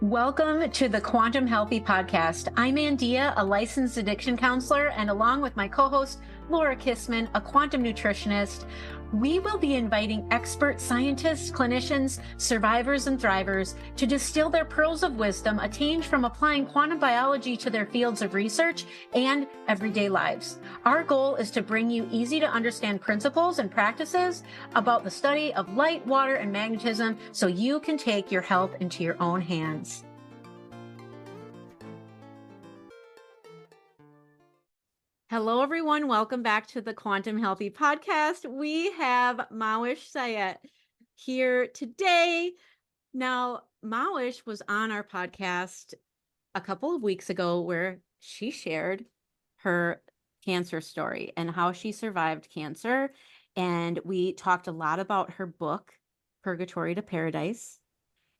Welcome to the Quantum Healthy Podcast. I'm Andeea, a licensed addiction counselor, and along with my co-host, Laura Kissman, a quantum nutritionist, we will be inviting expert scientists, clinicians, survivors, and thrivers to distill their pearls of wisdom attained from applying quantum biology to their fields of research and everyday lives. Our goal is to bring you easy to understand principles and practices about the study of light, water, and magnetism so you can take your health into your own hands. Hello, everyone. Welcome back to the Quantum Healthy Podcast. We have Mahwish Syed here today. Now, Mahwish was on our podcast a couple of weeks ago where she shared her cancer story and how she survived cancer. And we talked a lot about her book, Purgatory to Paradise.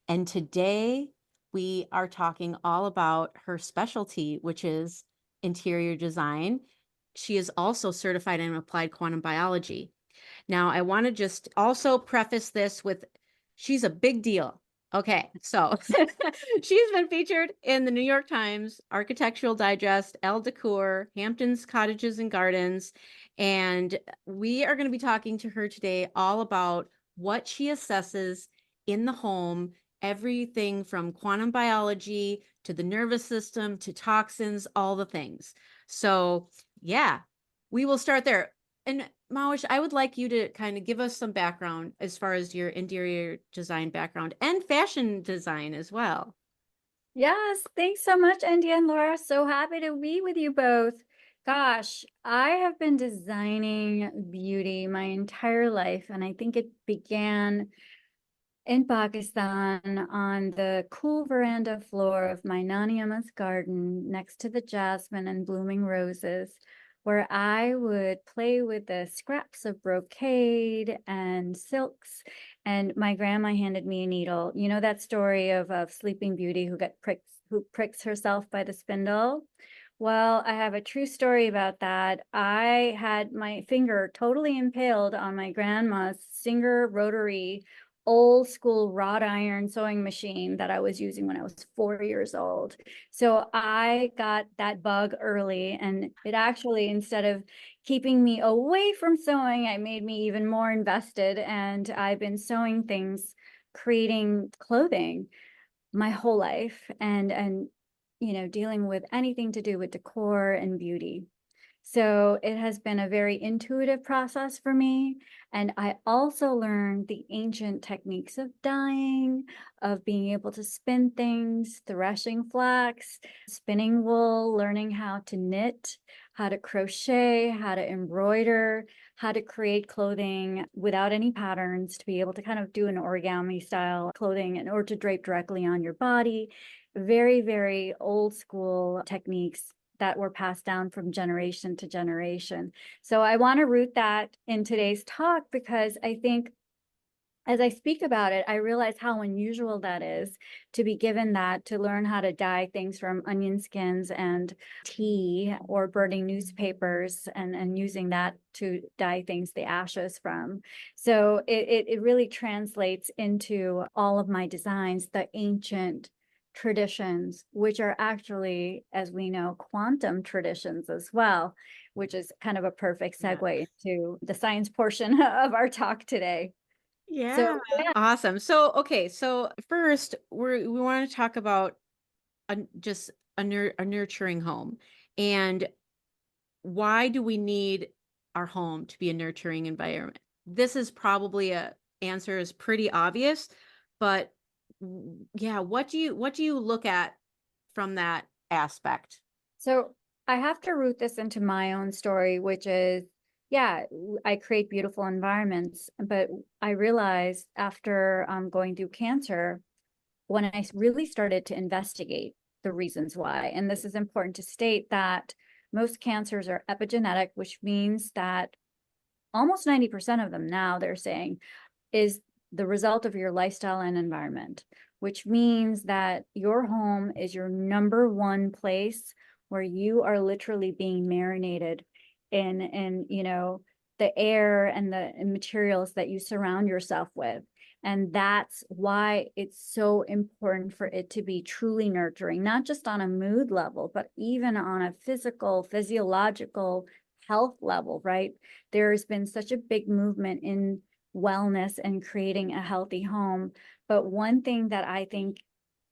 And today we are talking all about her specialty, which is interior design. She is also certified in applied quantum biology. Now, I want to just also preface this with, she's a big deal. Okay, so she's been featured in the New York Times, Architectural Digest, Decor, Hampton's Cottages and Gardens, and we are going to be talking to her today all about what she assesses in the home, everything from quantum biology to the nervous system to toxins, all the things. So yeah, we will start there. And Mahwish, I would like you to kind of give us some background as far as your interior design background and fashion design as well. Yes, thanks so much, Andeea and Laura. So happy to be with you both. Gosh, I have been designing beauty my entire life, and I think it began in Pakistan on the cool veranda floor of my Nani Amma's garden next to the jasmine and blooming roses, where I would play with the scraps of brocade and silks. And my grandma handed me a needle. You know that story of Sleeping Beauty who pricks herself by the spindle? Well, I have a true story about that. I had my finger totally impaled on my grandma's Singer rotary old school wrought iron sewing machine that I was using when I was 4 years old. So I got that bug early, and it actually, instead of keeping me away from sewing, it made me even more invested. And I've been sewing things, creating clothing my whole life, and dealing with anything to do with decor and beauty. So it has been a very intuitive process for me. And I also learned the ancient techniques of dyeing, of being able to spin things, threshing flax, spinning wool, learning how to knit, how to crochet, how to embroider, how to create clothing without any patterns, to be able to kind of do an origami style clothing or to drape directly on your body. Very, very old school techniques that were passed down from generation to generation. So I want to root that in today's talk, because I think as I speak about it, I realize how unusual that is, to be given that, to learn how to dye things from onion skins and tea, or burning newspapers and using that to dye things, the ashes from. So it really translates into all of my designs, the ancient traditions, which are actually, as we know, quantum traditions as well, which is kind of a perfect segue to the science portion of our talk today. Yeah, So, awesome. So, okay, so first we want to talk about just a nurturing home, and why do we need our home to be a nurturing environment? This is probably a answer is pretty obvious, but yeah, what do you look at from that aspect? So I have to root this into my own story, which is, yeah, I create beautiful environments, but I realized after going through cancer, when I really started to investigate the reasons why, and this is important to state, that most cancers are epigenetic, which means that almost 90% of them now, they're saying, is the result of your lifestyle and environment, which means that your home is your number one place where you are literally being marinated in the air and the materials that you surround yourself with. And that's why it's so important for it to be truly nurturing, not just on a mood level, but even on a physical, physiological health level, right? There's been such a big movement in wellness and creating a healthy home. But one thing that I think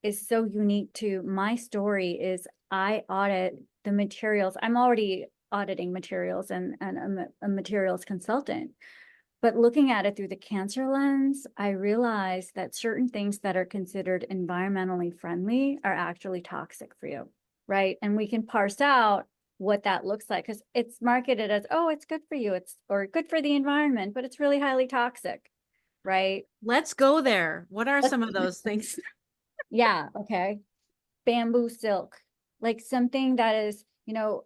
is so unique to my story is I audit the materials. I'm already auditing materials and I'm a materials consultant. But looking at it through the cancer lens, I realized that certain things that are considered environmentally friendly are actually toxic for you, right? And we can parse out what that looks like because it's marketed as, oh, it's good for you, it's or good for the environment, but it's really highly toxic, right? Let's go there. What are Let's, some of those things? yeah, okay. Bamboo silk, like something that is,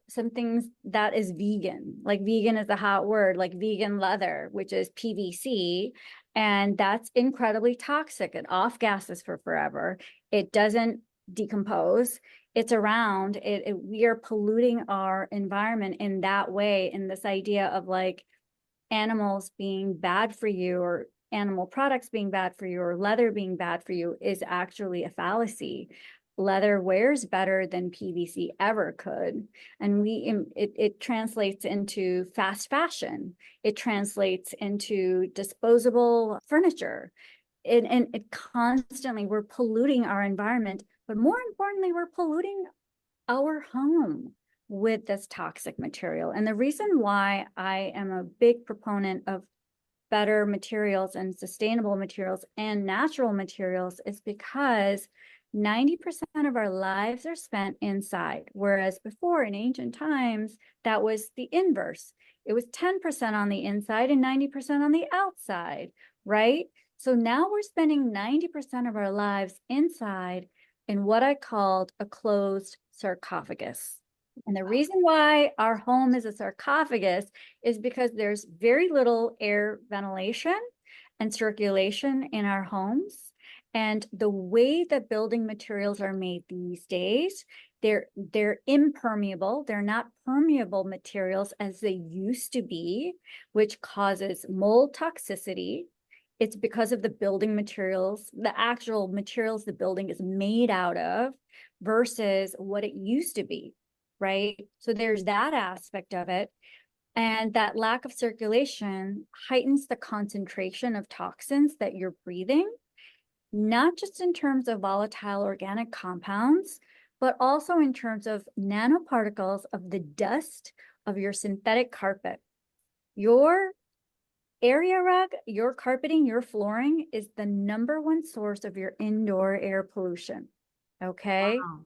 some things that is vegan. Like vegan is a hot word, like vegan leather, which is PVC. And that's incredibly toxic. It off gases for forever. It doesn't decompose. It's around. We are polluting our environment in that way. In this idea of like animals being bad for you or animal products being bad for you or leather being bad for you is actually a fallacy. Leather wears better than PVC ever could. And it translates into fast fashion. It translates into disposable furniture. And it constantly, we're polluting our environment, but more importantly, we're polluting our home with this toxic material. And the reason why I am a big proponent of better materials and sustainable materials and natural materials is because 90% of our lives are spent inside, whereas before in ancient times, that was the inverse. It was 10% on the inside and 90% on the outside, right? So now we're spending 90% of our lives inside in what I called a closed sarcophagus. And the reason why our home is a sarcophagus is because there's very little air ventilation and circulation in our homes. And the way that building materials are made these days, they're impermeable. They're not permeable materials as they used to be, which causes mold toxicity. It's because of the building materials, the actual materials the building is made out of versus what it used to be, right? So there's that aspect of it. And that lack of circulation heightens the concentration of toxins that you're breathing, not just in terms of volatile organic compounds, but also in terms of nanoparticles of the dust of your synthetic carpet. Your area rug, your carpeting, your flooring is the #1 source of your indoor air pollution. Okay. Wow.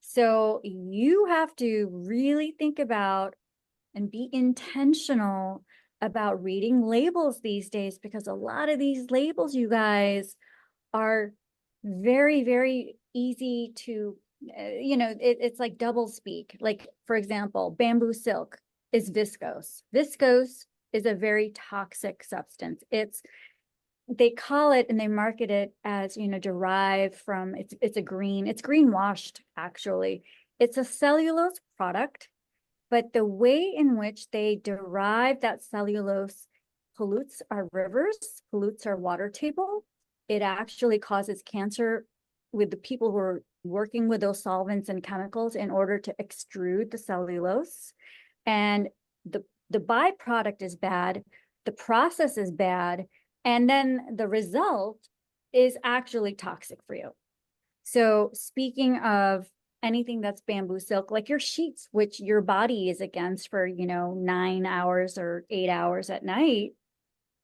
So you have to really think about and be intentional about reading labels these days, because a lot of these labels, you guys, are very, very easy to, it's like double speak. Like, for example, bamboo silk is viscose. Viscose is a very toxic substance. They call it and they market it as, derived from, it's greenwashed actually. It's a cellulose product, but the way in which they derive that cellulose pollutes our rivers, pollutes our water table. It actually causes cancer with the people who are working with those solvents and chemicals in order to extrude the cellulose. And the byproduct is bad, the process is bad, and then the result is actually toxic for you. So speaking of anything that's bamboo silk, like your sheets, which your body is against for, 9 hours or 8 hours at night,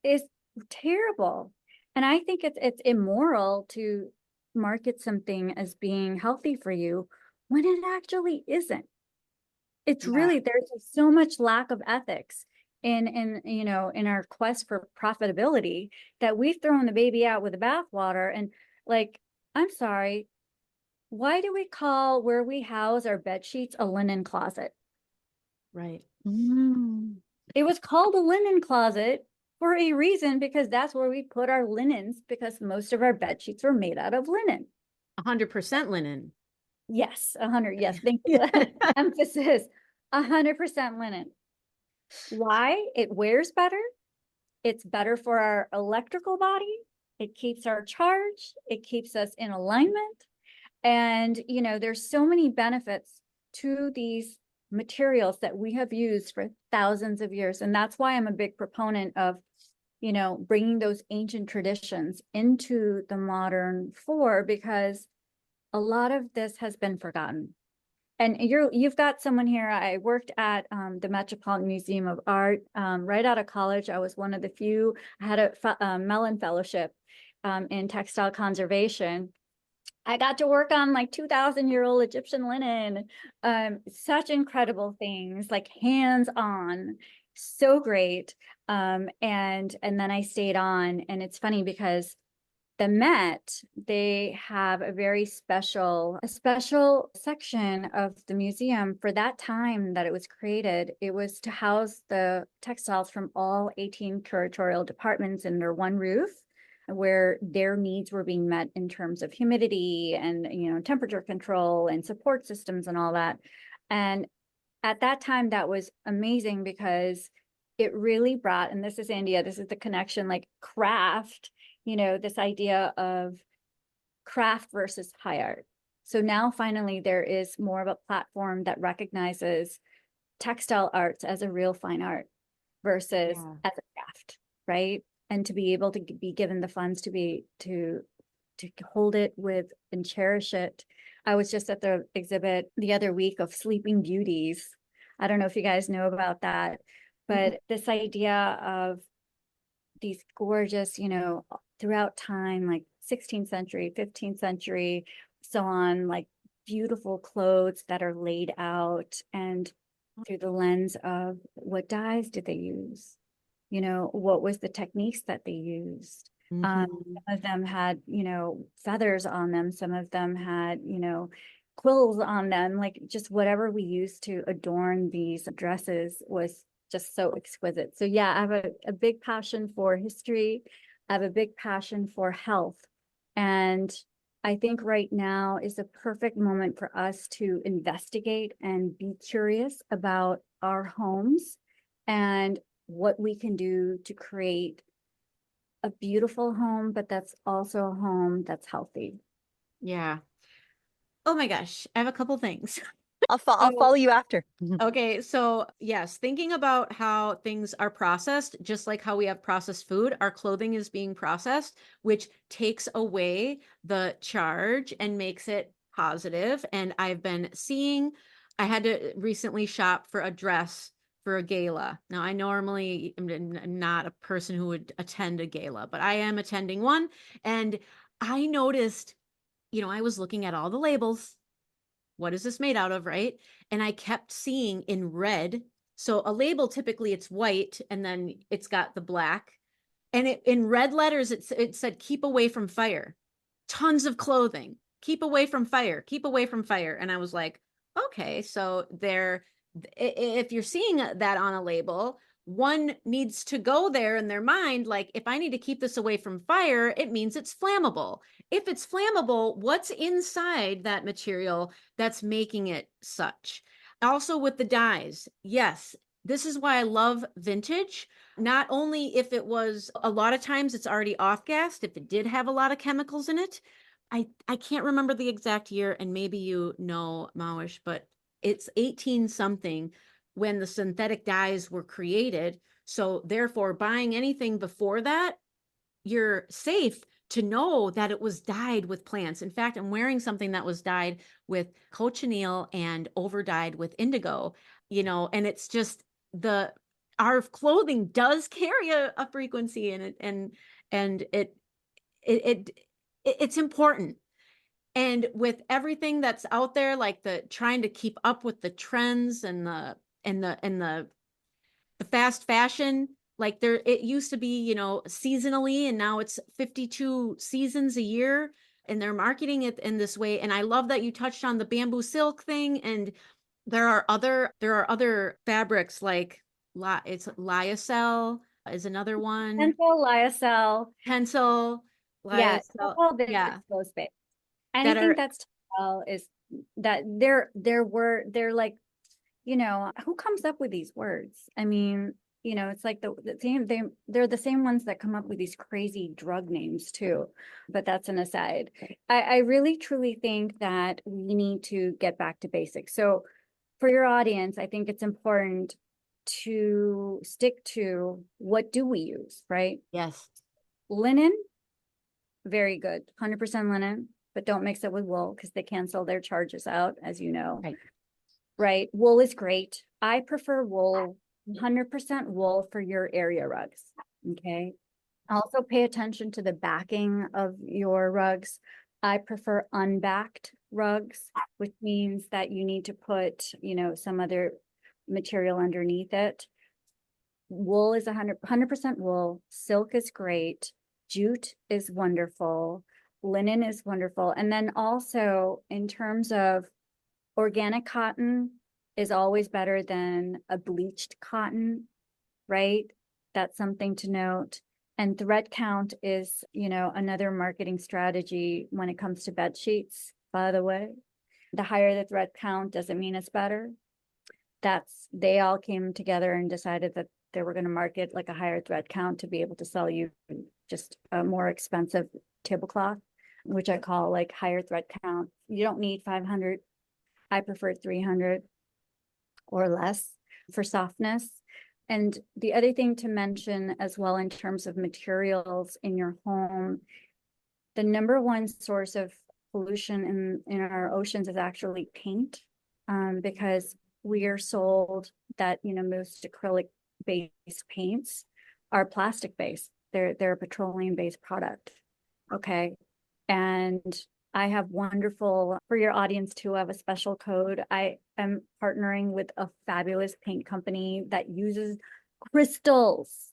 is terrible. And I think it's immoral to market something as being healthy for you when it actually isn't. It's Yeah. really, there's so much lack of ethics in our quest for profitability that we've thrown the baby out with the bathwater. And like, I'm sorry, why do we call where we house our bed sheets a linen closet? Right. It was called a linen closet for a reason, because that's where we put our linens, because most of our bed sheets were made out of linen. 100% linen. Yes, 100. Yes, thank you. Emphasis, 100% linen. Why? It wears better. It's better for our electrical body. it keeps our charge, it keeps us in alignment. And, there's so many benefits to these materials that we have used for thousands of years. And that's why I'm a big proponent of, bringing those ancient traditions into the modern fore, because a lot of this has been forgotten. And you've got someone here. I worked at the Metropolitan Museum of Art right out of college. I was one of the few. I had a Mellon Fellowship in textile conservation. I got to work on like 2,000-year-old Egyptian linen, such incredible things, like hands-on, so great. And then I stayed on, and it's funny because the Met, they have a special section of the museum for that time that it was created. It was to house the textiles from all 18 curatorial departments under one roof, where their needs were being met in terms of humidity and, temperature control and support systems and all that. And at that time, that was amazing because it really brought, and this is Andeea, this is the connection, like craft, this idea of craft versus high art. So now finally there is more of a platform that recognizes textile arts as a real fine art versus as a craft, right? And to be able to be given the funds to hold it with and cherish it. I was just at the exhibit the other week of Sleeping Beauties. I don't know if you guys know about that, but this idea of these gorgeous, throughout time, like 16th century, 15th century, so on, like beautiful clothes that are laid out and through the lens of what dyes did they use? What was the techniques that they used? Some of them had, feathers on them. Some of them had, quills on them, like just whatever we used to adorn these dresses was just so exquisite. So yeah, I have a big passion for history. I have a big passion for health. And I think right now is a perfect moment for us to investigate and be curious about our homes and what we can do to create a beautiful home, but that's also a home that's healthy. Yeah. Oh my gosh, I have a couple things. I'll follow you after. Okay, so yes, thinking about how things are processed, just like how we have processed food, our clothing is being processed, which takes away the charge and makes it positive. And I've been seeing, I had to recently shop for a dress for a gala. Now, I normally am not a person who would attend a gala, but I am attending one. And I noticed, I was looking at all the labels. What is this made out of, right? And I kept seeing in red. So a label, typically it's white and then it's got the black. And in red letters, it said, keep away from fire. Tons of clothing. Keep away from fire. Keep away from fire. And I was like, okay, so if you're seeing that on a label, one needs to go there in their mind, like, if I need to keep this away from fire, it means it's flammable. If it's flammable, what's inside that material that's making it such? Also with the dyes, yes, this is why I love vintage. Not only if it was, a lot of times it's already off-gassed, if it did have a lot of chemicals in it. I can't remember the exact year, and maybe Mahwish, but it's 18 something when the synthetic dyes were created. So therefore, buying anything before that, you're safe to know that it was dyed with plants. In fact, I'm wearing something that was dyed with cochineal and over dyed with indigo, and it's just our clothing does carry a frequency in it, and it's important. And with everything that's out there, like the trying to keep up with the trends and the fast fashion, like it used to be, seasonally, and now it's 52 seasons a year, and they're marketing it in this way. And I love that you touched on the bamboo silk thing. And there are other fabrics, like it's lyocell is another one. Pencil, lyocell. Pencil, Yeah, lyocell, all this yeah, exposed space. that Anything are that's textile is that they're like, who comes up with these words? I mean, you know, it's like the same, they're the same ones that come up with these crazy drug names too. But that's an aside. I really truly think that we need to get back to basics. So for your audience, I think it's important to stick to what do we use, right? Yes. Linen, very good. 100% linen, but don't mix it with wool because they cancel their charges out, as you know. Right. Right. Wool is great. I prefer wool, 100% wool for your area rugs. Okay. Also pay attention to the backing of your rugs. I prefer unbacked rugs, which means that you need to put, you know, some other material underneath it. Wool is 100% wool. Silk is great. Jute is wonderful. Linen is wonderful. And then also in terms of organic cotton is always better than a bleached cotton, right? That's something to note. And thread count is, you know, another marketing strategy when it comes to bed sheets, by the way. The higher the thread count doesn't mean it's better. They all came together and decided that they were going to market like a higher thread count to be able to sell you just a more expensive tablecloth, which I call like higher thread count. You don't need 500. I prefer 300 or less for softness. And the other thing to mention as well in terms of materials in your home, the number one source of pollution in our oceans is actually paint, because we are sold that, you know, most acrylic based paints are plastic based. They're a petroleum based product. Okay. And I have wonderful, for your audience too, I have a special code. I am partnering with a fabulous paint company that uses crystals,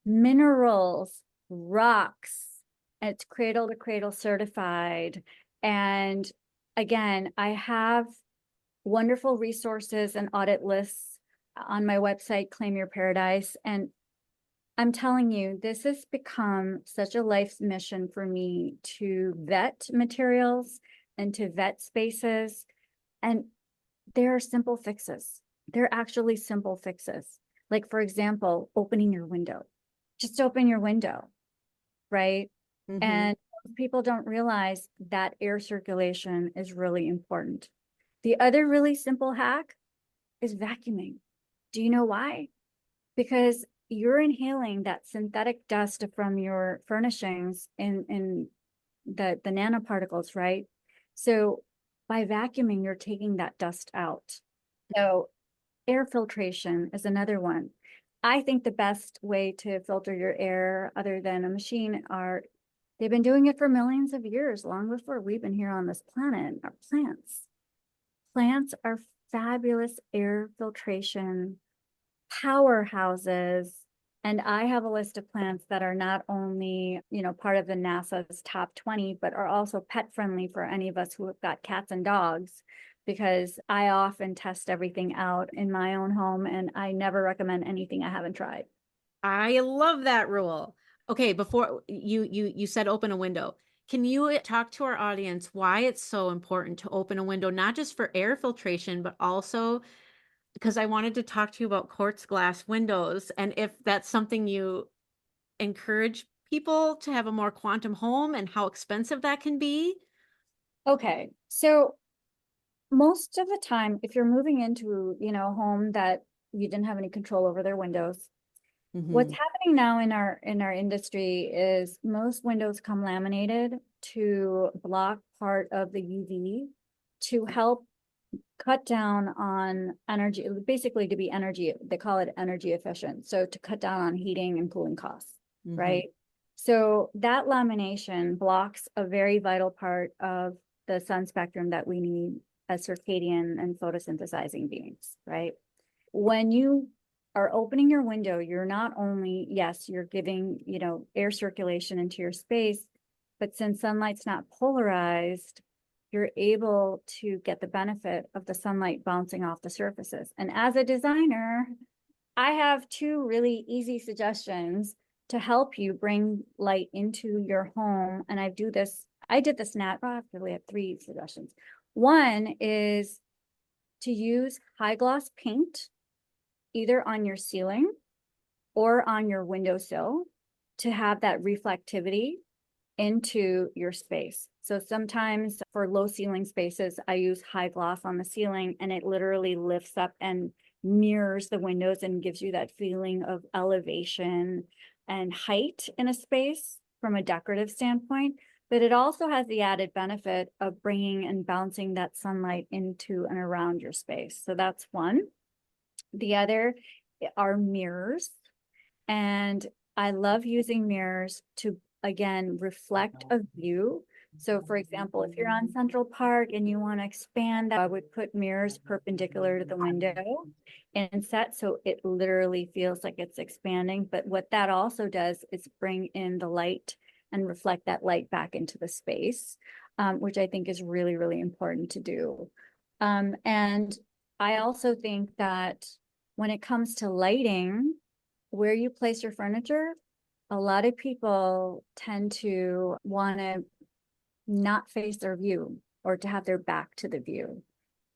minerals, rocks, and it's cradle to cradle certified. And again, I have wonderful resources and audit lists on my website, Claim Your Paradise. And I'm telling you, this has become such a life's mission for me to vet materials and to vet spaces. And there are simple fixes. They're actually simple fixes. Like, for example, opening your window. Just open your window, right? Mhm. And people don't realize that air circulation is really important. The other really simple hack is vacuuming. Do you know why? Because you're inhaling that synthetic dust from your furnishings in the nanoparticles, right? So by vacuuming, you're taking that dust out. So air filtration is another one. I think the best way to filter your air other than a machine they've been doing it for millions of years, long before we've been here on this planet, are plants. Plants are fabulous air filtration powerhouses. And I have a list of plants that are not only, you know, part of the NASA's top 20, but are also pet friendly for any of us who have got cats and dogs, because I often test everything out in my own home and I never recommend anything I haven't tried. I love that rule. Okay, before you said open a window. Can you talk to our audience why it's so important to open a window, not just for air filtration, but also because I wanted to talk to you about quartz glass windows and if that's something you encourage people to have a more quantum home and how expensive that can be? Okay, so most of the time, if you're moving into, you know, a home that you didn't have any control over their windows, what's happening now in our industry is most windows come laminated to block part of the UV to help cut down on energy, basically to be energy, they call it energy efficient. So to cut down on heating and cooling costs, right? So that lamination blocks a very vital part of the sun spectrum that we need as circadian and photosynthesizing beings, right? When you are opening your window, you're not only, yes, you're giving, you know, air circulation into your space, but since sunlight's not polarized, you're able to get the benefit of the sunlight bouncing off the surfaces. And as a designer, I have two really easy suggestions to help you bring light into your home. And I did this I really have three suggestions. One is to use high gloss paint, either on your ceiling or on your windowsill to have that reflectivity into your space. So sometimes for low ceiling spaces, I use high gloss on the ceiling, and it literally lifts up and mirrors the windows and gives you that feeling of elevation and height in a space from a decorative standpoint. But it also has the added benefit of bringing and bouncing that sunlight into and around your space. So that's one. The other are mirrors. And I love using mirrors to, again, reflect a view. So for example, if you're on Central Park and you want to expand that, I would put mirrors perpendicular to the window and set so it literally feels like it's expanding. But what that also does is bring in the light and reflect that light back into the space, which I think is really, really important to do. And I also think that when it comes to lighting, where you place your furniture, a lot of people tend to want to not face their view or to have their back to the view.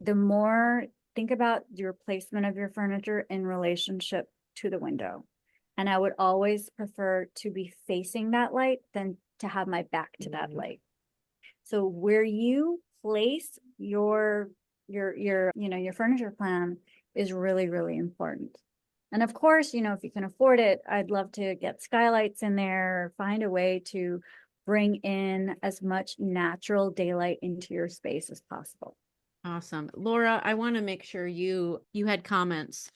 The more, think about your placement of your furniture in relationship to the window. And I would always prefer to be facing that light than to have my back to that light. So where you place your furniture plan is really, really important. And of course, if you can afford it, I'd love to get skylights in there, find a way to bring in as much natural daylight into your space as possible. Awesome. Laura, I want to make sure you had comments.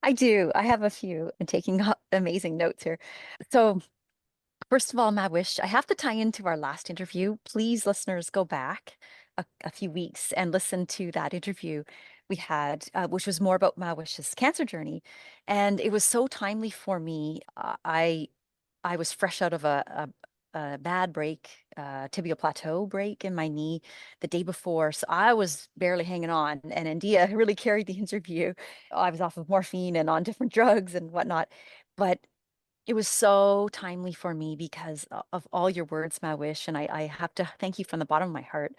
I do. I have a few and taking amazing notes here. So first of all, Mahwish, I have to tie into our last interview. Please, listeners, go back a few weeks and listen to that interview we had, which was more about Mahwish's cancer journey. And it was so timely for me. I was fresh out of a bad break, tibial plateau break in my knee the day before. So I was barely hanging on. And Andeea really carried the interview. I was off of morphine and on different drugs and whatnot. But it was so timely for me because of all your words, Mahwish. And I have to thank you from the bottom of my heart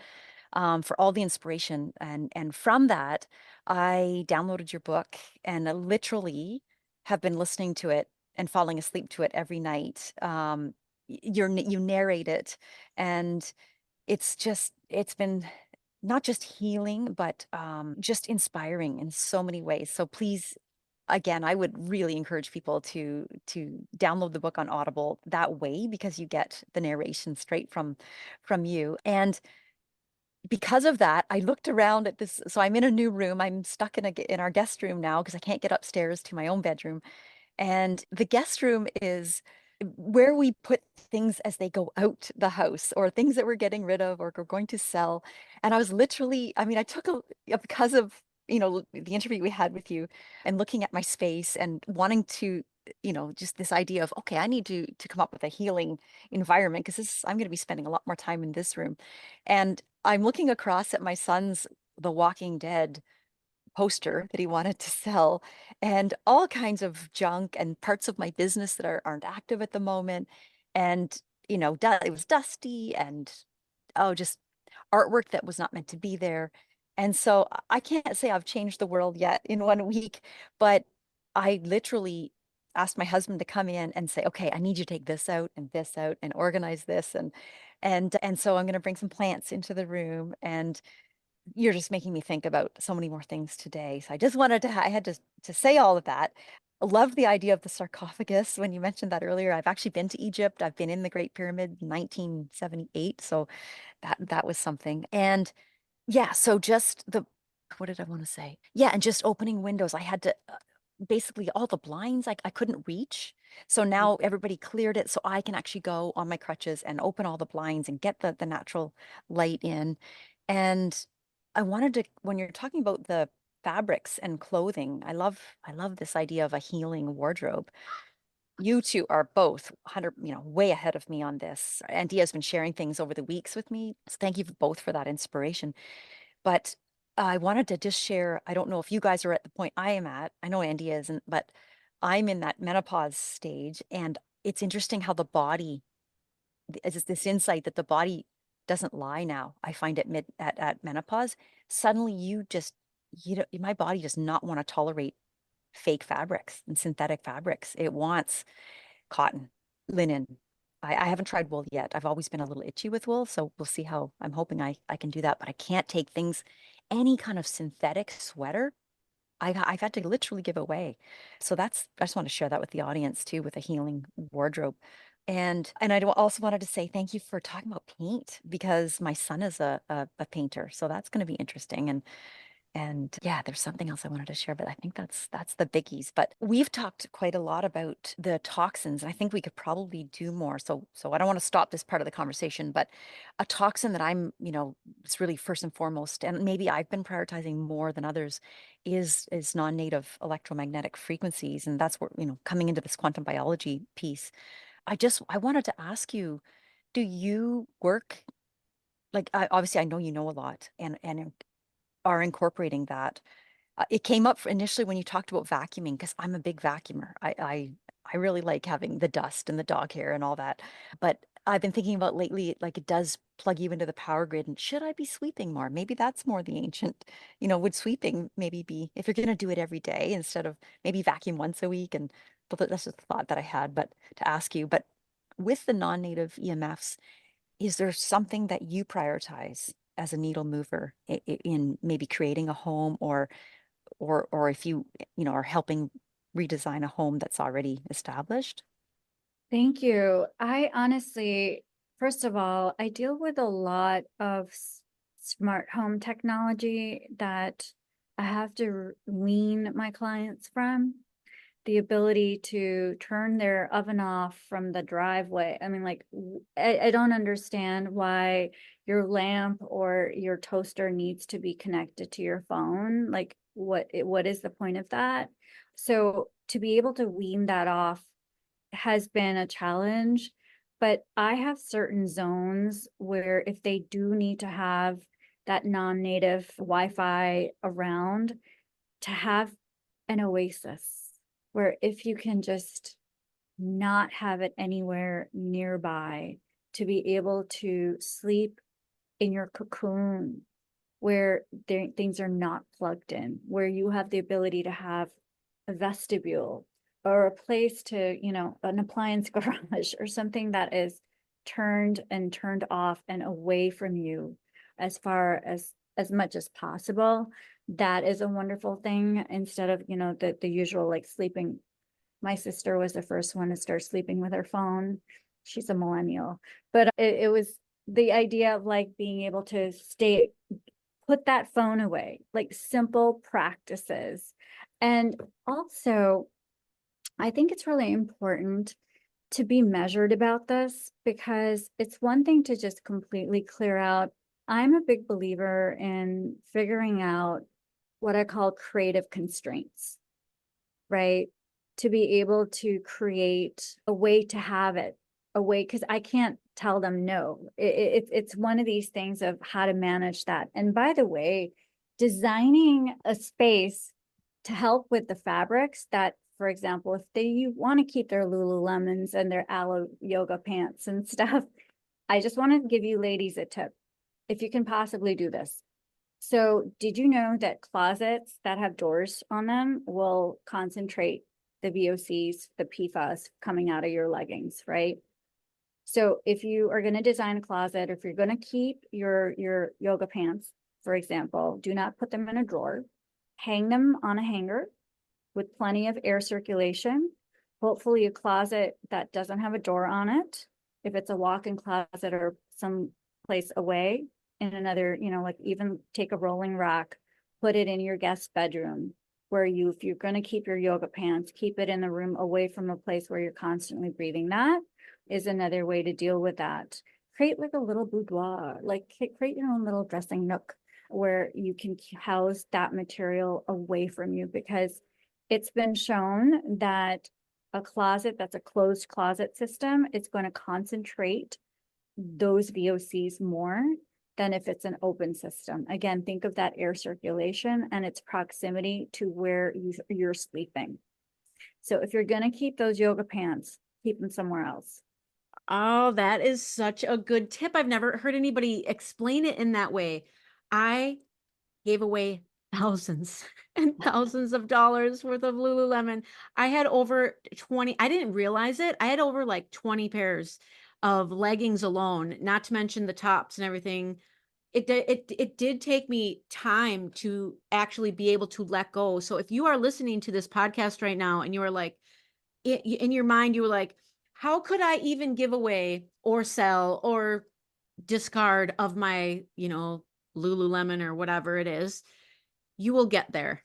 for all the inspiration. And from that, I downloaded your book and I literally have been listening to it and falling asleep to it every night. You narrate it, and it's been not just healing, but just inspiring in so many ways. So please, again, I would really encourage people to download the book on Audible that way, because you get the narration straight from you. And because of that, I looked around at this. So I'm in a new room. I'm stuck in our guest room now because I can't get upstairs to my own bedroom. And the guest room is where we put things as they go out the house, or things that we're getting rid of or we're going to sell. And I was literally, I mean, I took because of, the interview we had with you and looking at my space and wanting to, just this idea of, okay, I need to come up with a healing environment, because I'm going to be spending a lot more time in this room. And I'm looking across at my son's The Walking Dead poster that he wanted to sell, and all kinds of junk and parts of my business that aren't active at the moment. And, it was dusty and, oh, just artwork that was not meant to be there. And so I can't say I've changed the world yet in 1 week, but I literally asked my husband to come in and say, okay, I need you to take this out and organize this. And so I'm going to bring some plants into the room, and you're just making me think about so many more things today. So I just wanted to, I had to say all of that. I love the idea of the sarcophagus when you mentioned that earlier. I've actually been to Egypt. I've been in the Great Pyramid in 1978. So that was something. And yeah, so just what did I want to say? Yeah, and just opening windows. I had to, basically all the blinds I couldn't reach. So now everybody cleared it so I can actually go on my crutches and open all the blinds and get the natural light in. And I wanted to, when you're talking about the fabrics and clothing, I love this idea of a healing wardrobe. You two are both 100, way ahead of me on this. Andeea's been sharing things over the weeks with me. So thank you both for that inspiration. But I wanted to just share, I don't know if you guys are at the point I am at. I know Andeea isn't, but I'm in that menopause stage. And it's interesting how the body, is this insight that the body doesn't lie now. I find at menopause, suddenly my body does not want to tolerate fake fabrics and synthetic fabrics. It wants cotton, linen. I haven't tried wool yet. I've always been a little itchy with wool, so we'll see how I'm hoping I can do that. But I can't take things, any kind of synthetic sweater. I've had to literally give away. So I just want to share that with the audience too, with a healing wardrobe. And I also wanted to say thank you for talking about paint because my son is a painter. So that's going to be interesting. And yeah, there's something else I wanted to share, but I think that's the biggies. But we've talked quite a lot about the toxins. I think we could probably do more. So I don't want to stop this part of the conversation, but a toxin that it's really first and foremost, and maybe I've been prioritizing more than others, is non-native electromagnetic frequencies. And that's where, coming into this quantum biology piece. I wanted to ask you, do you work like obviously I know you know a lot and are incorporating that. It came up initially when you talked about vacuuming because I'm a big vacuumer. I really like having the dust and the dog hair and all that. But I've been thinking about lately, like it does plug you into the power grid. And should I be sweeping more? Maybe that's more the ancient, would sweeping maybe be if you're going to do it every day instead of maybe vacuum once a week? And but that's just a thought that I had, but to ask you, but with the non-native EMFs, is there something that you prioritize as a needle mover in maybe creating a home or if you are helping redesign a home that's already established? Thank you. I honestly, first of all, I deal with a lot of smart home technology that I have to wean my clients from. The ability to turn their oven off from the driveway. I mean, like, I don't understand why your lamp or your toaster needs to be connected to your phone. Like, what is the point of that? So to be able to wean that off has been a challenge, but I have certain zones where if they do need to have that non-native Wi-Fi around, to have an oasis where if you can just not have it anywhere nearby, to be able to sleep in your cocoon where things are not plugged in, where you have the ability to have a vestibule or a place to, an appliance garage or something that is turned off and away from you as much as possible. That is a wonderful thing instead of, the usual like sleeping. My sister was the first one to start sleeping with her phone. She's a millennial, but it was the idea of like being able to put that phone away, like simple practices. And also, I think it's really important to be measured about this because it's one thing to just completely clear out. I'm a big believer in figuring out what I call creative constraints, right? To be able to create a way to have it, a way, because I can't tell them no. It's one of these things of how to manage that. And by the way, designing a space to help with the fabrics that, for example, if they want to keep their Lululemons and their aloe yoga pants and stuff, I just want to give you ladies a tip. If you can possibly do this. So did you know that closets that have doors on them will concentrate the VOCs, the PFAS coming out of your leggings, right? So if you are going to design a closet, if you're going to keep your yoga pants, for example, do not put them in a drawer. Hang them on a hanger with plenty of air circulation. Hopefully a closet that doesn't have a door on it. If it's a walk-in closet or some place away in another, like even take a rolling rack, put it in your guest bedroom where if you're going to keep your yoga pants, keep it in the room away from a place where you're constantly breathing. That is another way to deal with that. Create like a little boudoir, like create your own little dressing nook where you can house that material away from you, because it's been shown that a closet that's a closed closet system is going to concentrate those VOCs more than if it's an open system. Again, think of that air circulation and its proximity to where you're sleeping. So if you're going to keep those yoga pants, keep them somewhere else. Oh, that is such a good tip. I've never heard anybody explain it in that way. I gave away thousands and thousands of dollars worth of Lululemon. I had over 20, I didn't realize it. I had over like 20 pairs of leggings alone, not to mention the tops and everything. It did take me time to actually be able to let go. So if you are listening to this podcast right now and you are like, in your mind, you were like, how could I even give away or sell or discard of my, Lululemon or whatever it is, you will get there.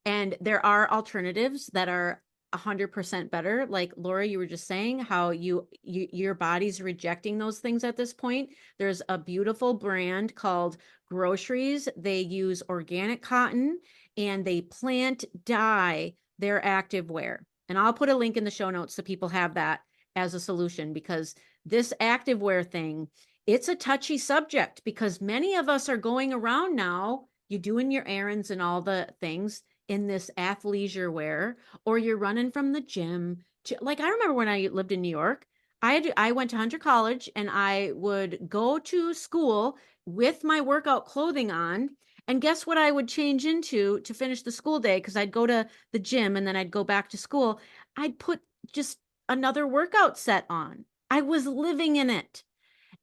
And there are alternatives that are 100% better. Like Laura, you were just saying how your body's rejecting those things at this point. There's a beautiful brand called Groceries. They use organic cotton and they plant dye their activewear. And I'll put a link in the show notes so people have that as a solution, because this activewear thing, it's a touchy subject because many of us are going around now, you're doing your errands and all the things in this athleisure wear, or you're running from the gym to, like, I remember when I lived in New York, I went to Hunter College and I would go to school with my workout clothing on. And guess what I would change into to finish the school day? Because I'd go to the gym and then I'd go back to school. I'd put just another workout set on. I was living in it.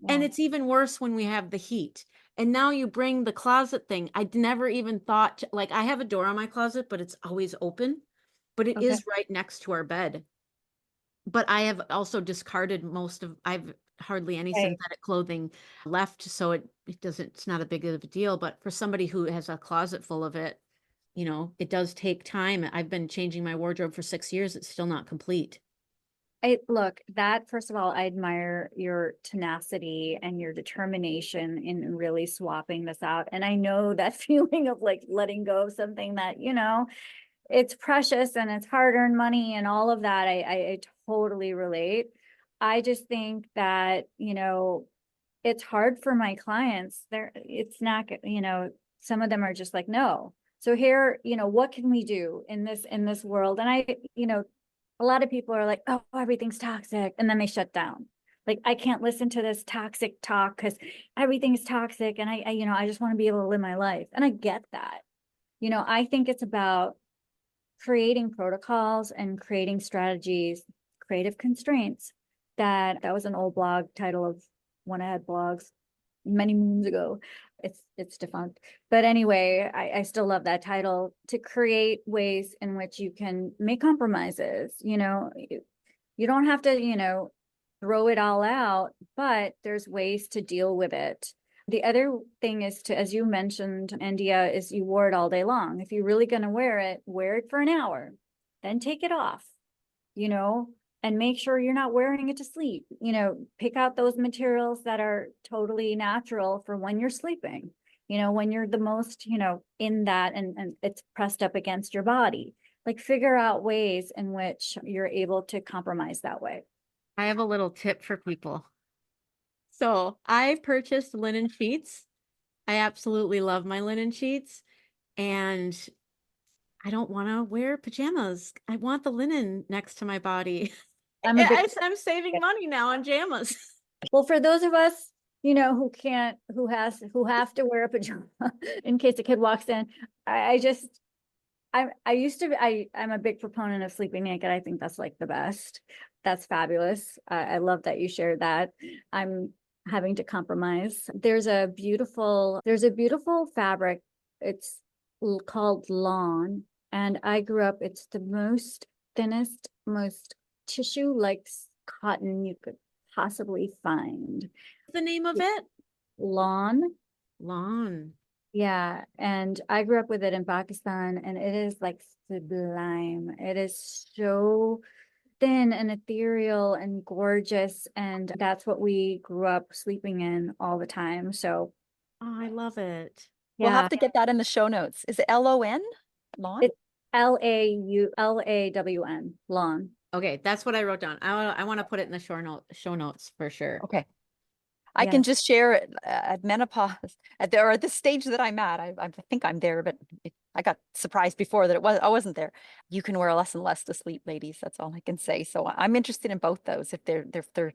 And Yeah. it's even worse when we have the heat. And now you bring the closet thing. I'd never even thought, like, I have a door on my closet, but it's always open, but it Okay. is right next to our bed. But I have also discarded I've hardly any Right. synthetic clothing left. So it's not a big of a deal. But for somebody who has a closet full of it, it does take time. I've been changing my wardrobe for 6 years. It's still not complete. Look, that first of all, I admire your tenacity and your determination in really swapping this out. And I know that feeling of like letting go of something that, it's precious and it's hard-earned money and all of that. I totally relate. I just think that, it's hard for my clients. It's not, some of them are just like, no. So here, what can we do in this world? And a lot of people are like, oh, everything's toxic. And then they shut down. Like, I can't listen to this toxic talk because everything's toxic. And I just want to be able to live my life. And I get that. I think it's about creating protocols and creating strategies, creative constraints. That was an old blog title of when I had blogs many moons ago. It's defunct. But anyway, I still love that title, to create ways in which you can make compromises. You don't have to, throw it all out, but there's ways to deal with it. The other thing is to, as you mentioned, Andeea, is you wore it all day long. If you're really going to wear it for an hour, then take it off, and make sure you're not wearing it to sleep. Pick out those materials that are totally natural for when you're sleeping, when you're the most, in that and it's pressed up against your body. Like, figure out ways in which you're able to compromise that way. I have a little tip for people. So I've purchased linen sheets. I absolutely love my linen sheets. And I don't want to wear pajamas. I want the linen next to my body. I'm saving money now on pajamas. Well, for those of us, who have to wear a pajama in case a kid walks in, I'm a big proponent of sleeping naked. I think that's like the best. That's fabulous. I love that you shared that. I'm having to compromise. There's a beautiful fabric. It's called lawn. And I grew up, it's the most thinnest, most tissue-like cotton you could possibly find. The name of it? Lawn. Lawn. Yeah. And I grew up with it in Pakistan, and it is like sublime. It is so thin and ethereal and gorgeous. And that's what we grew up sleeping in all the time. So Oh, I love it. We'll yeah, have to get that in the show notes. Is it LON? Lawn? it's LAWN, lawn. Okay, that's what I wrote down. I want to put it in the show notes for sure. Okay. I Yeah. can just share at menopause, at this stage that I'm at. I think I'm there, but I got surprised before that I wasn't there. You can wear less and less to sleep, ladies. That's all I can say. So I'm interested in both those. If they're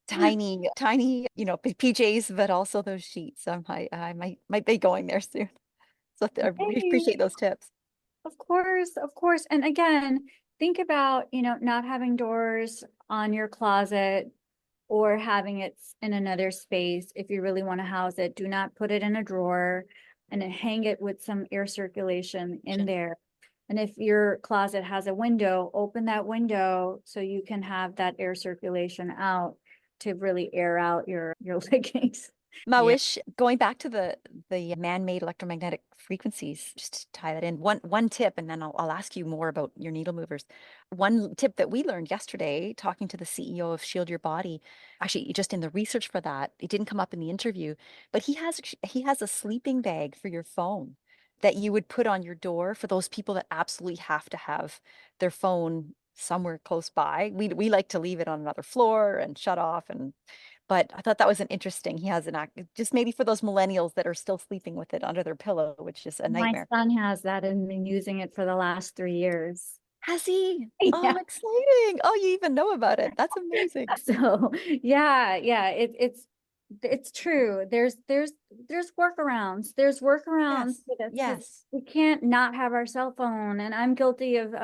tiny, PJs, but also those sheets. I might be going there soon. So I really appreciate those tips. Of course, of course. And again, think about, not having doors on your closet or having it in another space. If you really want to house it, do not put it in a drawer and then hang it with some air circulation in there. And if your closet has a window, open that window so you can have that air circulation out to really air out your leggings. Mahwish, going back to the man-made electromagnetic frequencies, just to tie that in, one tip, and then I'll ask you more about your needle movers. One tip that we learned yesterday, talking to the CEO of Shield Your Body, actually just in the research for that, it didn't come up in the interview, but he has a sleeping bag for your phone that you would put on your door for those people that absolutely have to have their phone somewhere close by. We like to leave it on another floor and shut off, but I thought that was an interesting. He has an act just maybe for those millennials that are still sleeping with it under their pillow, which is a My nightmare. son has that and been using it for the last 3 years. Has he? Yeah. Oh, exciting. Oh, you even know about it. That's amazing. So yeah, it's true. There's workarounds. There's workarounds Yes. for this because Yes. we can't not have our cell phone. And I'm guilty of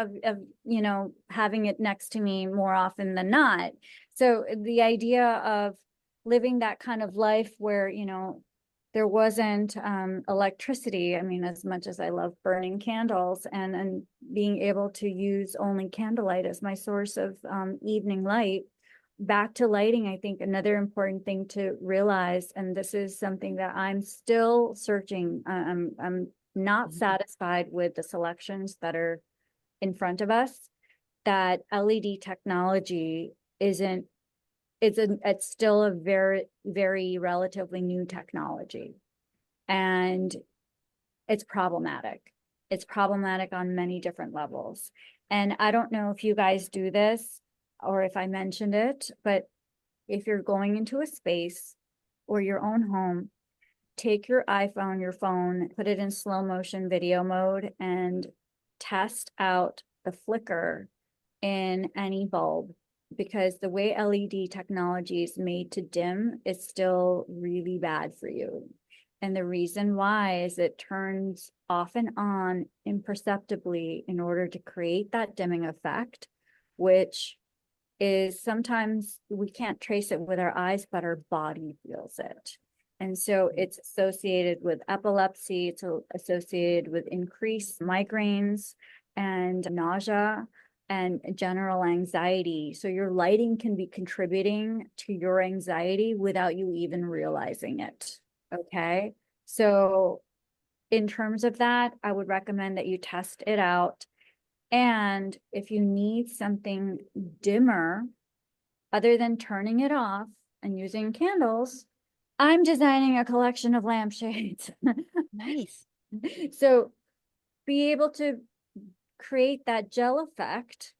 having it next to me more often than not. So the idea of living that kind of life where, there wasn't electricity. I mean, as much as I love burning candles and being able to use only candlelight as my source of evening light, back to lighting, I think another important thing to realize, and this is something that I'm still searching. I'm not satisfied with the selections that are in front of us. That LED technology isn't. It's still a very, very relatively new technology, and it's problematic. It's problematic on many different levels. And I don't know if you guys do this or if I mentioned it, but if you're going into a space or your own home, take your iPhone, your phone, put it in slow motion video mode and test out the flicker in any bulb, because the way LED technology is made to dim is still really bad for you. And the reason why is it turns off and on imperceptibly in order to create that dimming effect, which is sometimes we can't trace it with our eyes, but our body feels it. And so it's associated with epilepsy, it's associated with increased migraines and nausea and general anxiety. So your lighting can be contributing to your anxiety without you even realizing it. Okay. So in terms of that, I would recommend that you test it out. And if you need something dimmer, other than turning it off and using candles, I'm designing a collection of lampshades. Nice. So be able to create that gel effect.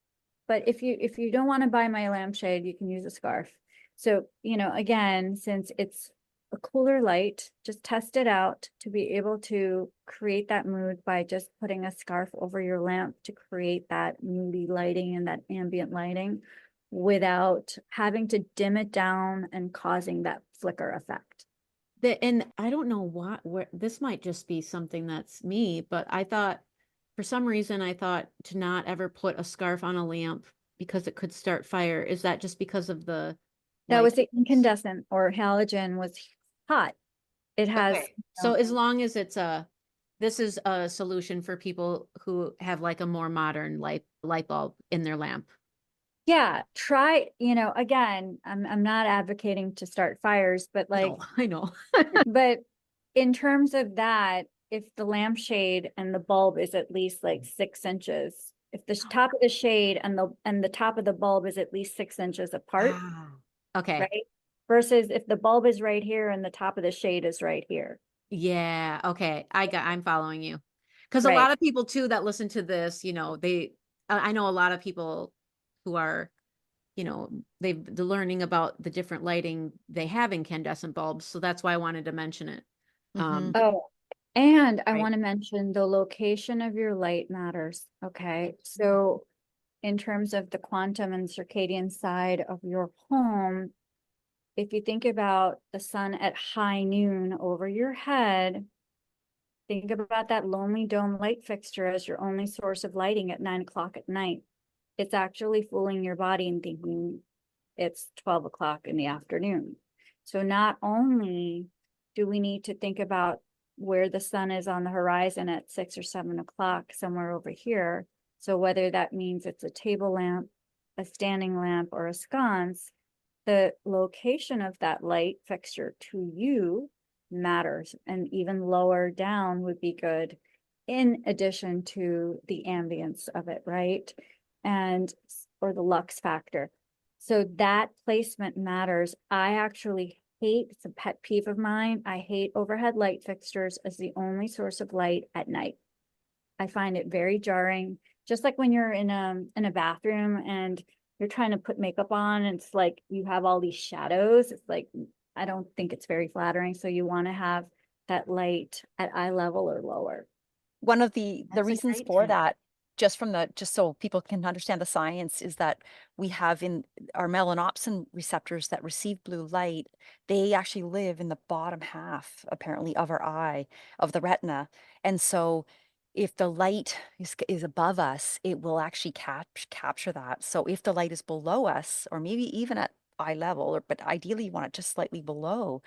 But if you don't want to buy my lampshade, you can use a scarf. So, again, since it's a cooler light, just test it out to be able to create that mood by just putting a scarf over your lamp to create that moody lighting and that ambient lighting without having to dim it down and causing that flicker effect. And I don't know where this might just be something that's me, but for some reason, I thought to not ever put a scarf on a lamp because it could start fire. Is that just because of the That was like? the incandescent or halogen was hot. It has, Okay. So as long as this is a solution for people who have like a more modern light bulb in their lamp. yeah, try, again, I'm not advocating to start fires, but No, I know. but in terms of that, if the lampshade and the bulb is at least like 6 inches, if the top of the shade and the top of the bulb is at least 6 inches apart, Ah, okay. right? Versus if the bulb is right here and the top of the shade is right here. Yeah, okay. I'm following you. Because a Right. lot of people too that listen to this, I know a lot of people who are, they're learning about the different lighting they have incandescent bulbs. So that's why I wanted to mention it. Mhm. Oh, and I Right. want to mention the location of your light matters. Okay. So in terms of the quantum and circadian side of your home, if you think about the sun at high noon over your head, Think about that lonely dome light fixture as your only source of lighting at 9 o'clock at night. It's actually fooling your body and thinking it's 12 o'clock in the afternoon. So not only do we need to think about where the sun is on the horizon at 6 or 7 o'clock, somewhere over here. So whether that means it's a table lamp, a standing lamp, or a sconce, the location of that light fixture to you matters, and even lower down would be good, in addition to the ambience of it, right? And or the lux factor. So that placement matters. I actually hate, it's a pet peeve of mine, I hate overhead light fixtures as the only source of light at night. I find it very jarring, just like when you're in a bathroom and you're trying to put makeup on and it's like you have all these shadows. It's like, I don't think it's very flattering. So you want to have that light at eye level or lower. One of the That's a reasons great for tip. that, just so people can understand the science, is that we have in our melanopsin receptors that receive blue light, they actually live in the bottom half, apparently, of our eye, of the retina. And so if the light is above us, it will actually capture that. So if the light is below us, or maybe even at eye level, but ideally you want it just slightly below,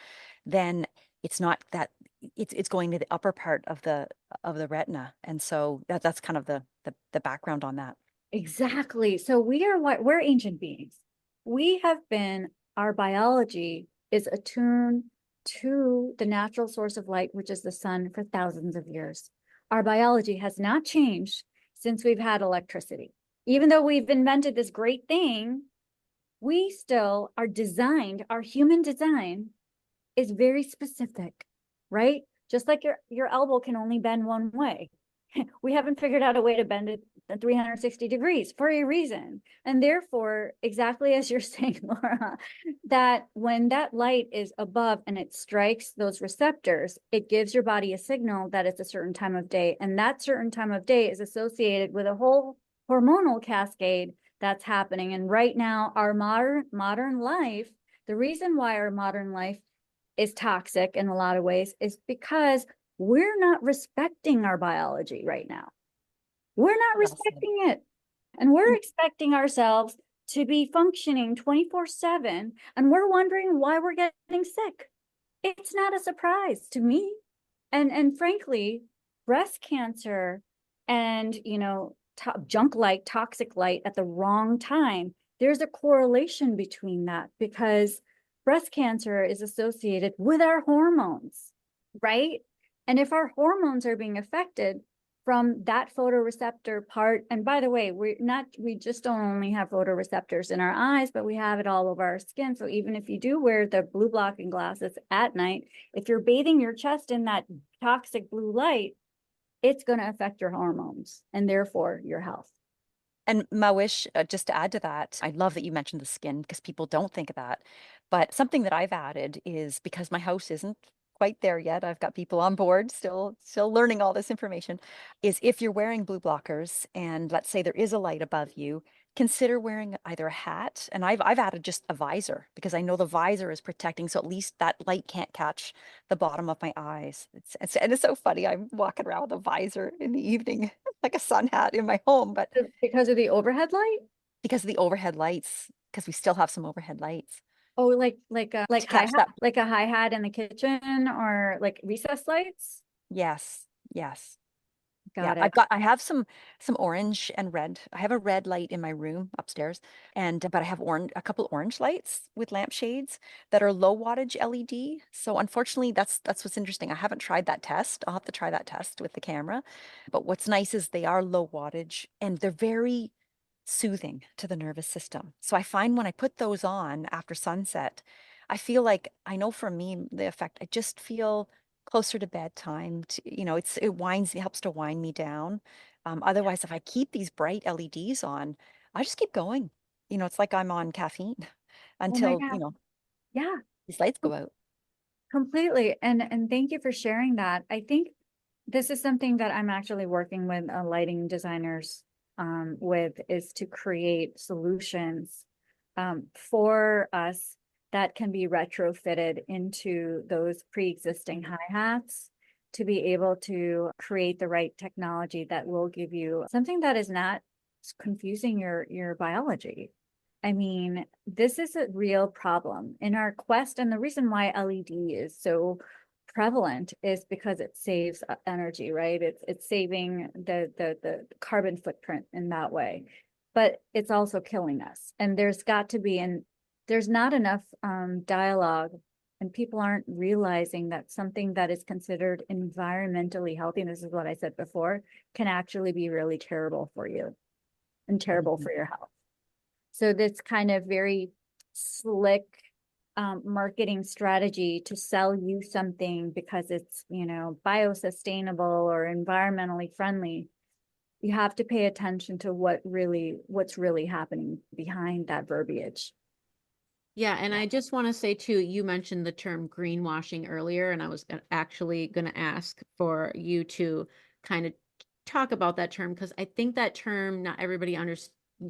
then it's not that it's going to the upper part of the retina. And so that's kind of the background on that. Exactly. So we're ancient beings. We have been, our biology is attuned to the natural source of light, which is the sun, for thousands of years. Our biology has not changed since we've had electricity. Even though we've invented this great thing, we still are designed, our human design is very specific, right? Just like your elbow can only bend one way. We haven't figured out a way to bend it 360 degrees for a reason. And therefore, exactly as you're saying, Laura, that when that light is above and it strikes those receptors, it gives your body a signal that it's a certain time of day. And that certain time of day is associated with a whole hormonal cascade that's happening. And right now, our modern life, the reason why our modern life is toxic in a lot of ways is because we're not respecting our biology right now. We're not Well said. respecting it. And we're And expecting ourselves to be functioning 24/7. And we're wondering why we're getting sick. It's not a surprise to me. And frankly, breast cancer and, junk light, toxic light at the wrong time, there's a correlation between that because breast cancer is associated with our hormones, right? And if our hormones are being affected from that photoreceptor part, and by the way, we just don't only have photoreceptors in our eyes, but we have it all over our skin. So even if you do wear the blue blocking glasses at night, if you're bathing your chest in that toxic blue light, it's going to affect your hormones and therefore your health. And Mawish, just to add to that, I love that you mentioned the skin because people don't think of that. But something that I've added is, because my house isn't quite there yet, I've got people on board still learning all this information, is if you're wearing blue blockers and let's say there is a light above you, consider wearing either a hat, and I've added just a visor because I know the visor is protecting, so at least that light can't catch the bottom of my eyes. And it's so funny. I'm walking around with a visor in the evening, like a sun hat in my home, but Because of the overhead light? because of the overhead lights, because we still have some overhead lights Oh, like to catch that. like a hi hat in the kitchen or like recess lights? Yes, yes. Yeah, Got it. I have some orange and red. I have a red light in my room upstairs, and but I have a couple orange lights with lampshades that are low wattage LED. So unfortunately, that's what's interesting. I haven't tried that test. I'll have to try that test with the camera. But what's nice is they are low wattage and they're very soothing to the nervous system. So I find when I put those on after sunset, I feel like, I know for me the effect, I just feel closer to bedtime. It helps to wind me down. Otherwise, if I keep these bright LEDs on, I just keep going. It's like I'm on caffeine Oh my until, God. Yeah, these lights go out. completely. And thank you for sharing that. I think this is something that I'm actually working with lighting designers with, is to create solutions for us that can be retrofitted into those pre-existing hi-hats to be able to create the right technology that will give you something that is not confusing your biology. I mean, this is a real problem in our quest. And the reason why LED is so prevalent is because it saves energy, right? It's saving the carbon footprint in that way, but it's also killing us. And there's got to be, and there's not enough dialogue, and people aren't realizing that something that is considered environmentally healthy, and this is what I said before, can actually be really terrible for you and terrible for your health. So this kind of very slick marketing strategy to sell you something because it's, you know, biosustainable or environmentally friendly, you have to pay attention to what's really happening behind that verbiage. Yeah, and I just want to say too, you mentioned the term greenwashing earlier, and I was actually going to ask for you to kind of talk about that term, because I think that term, not everybody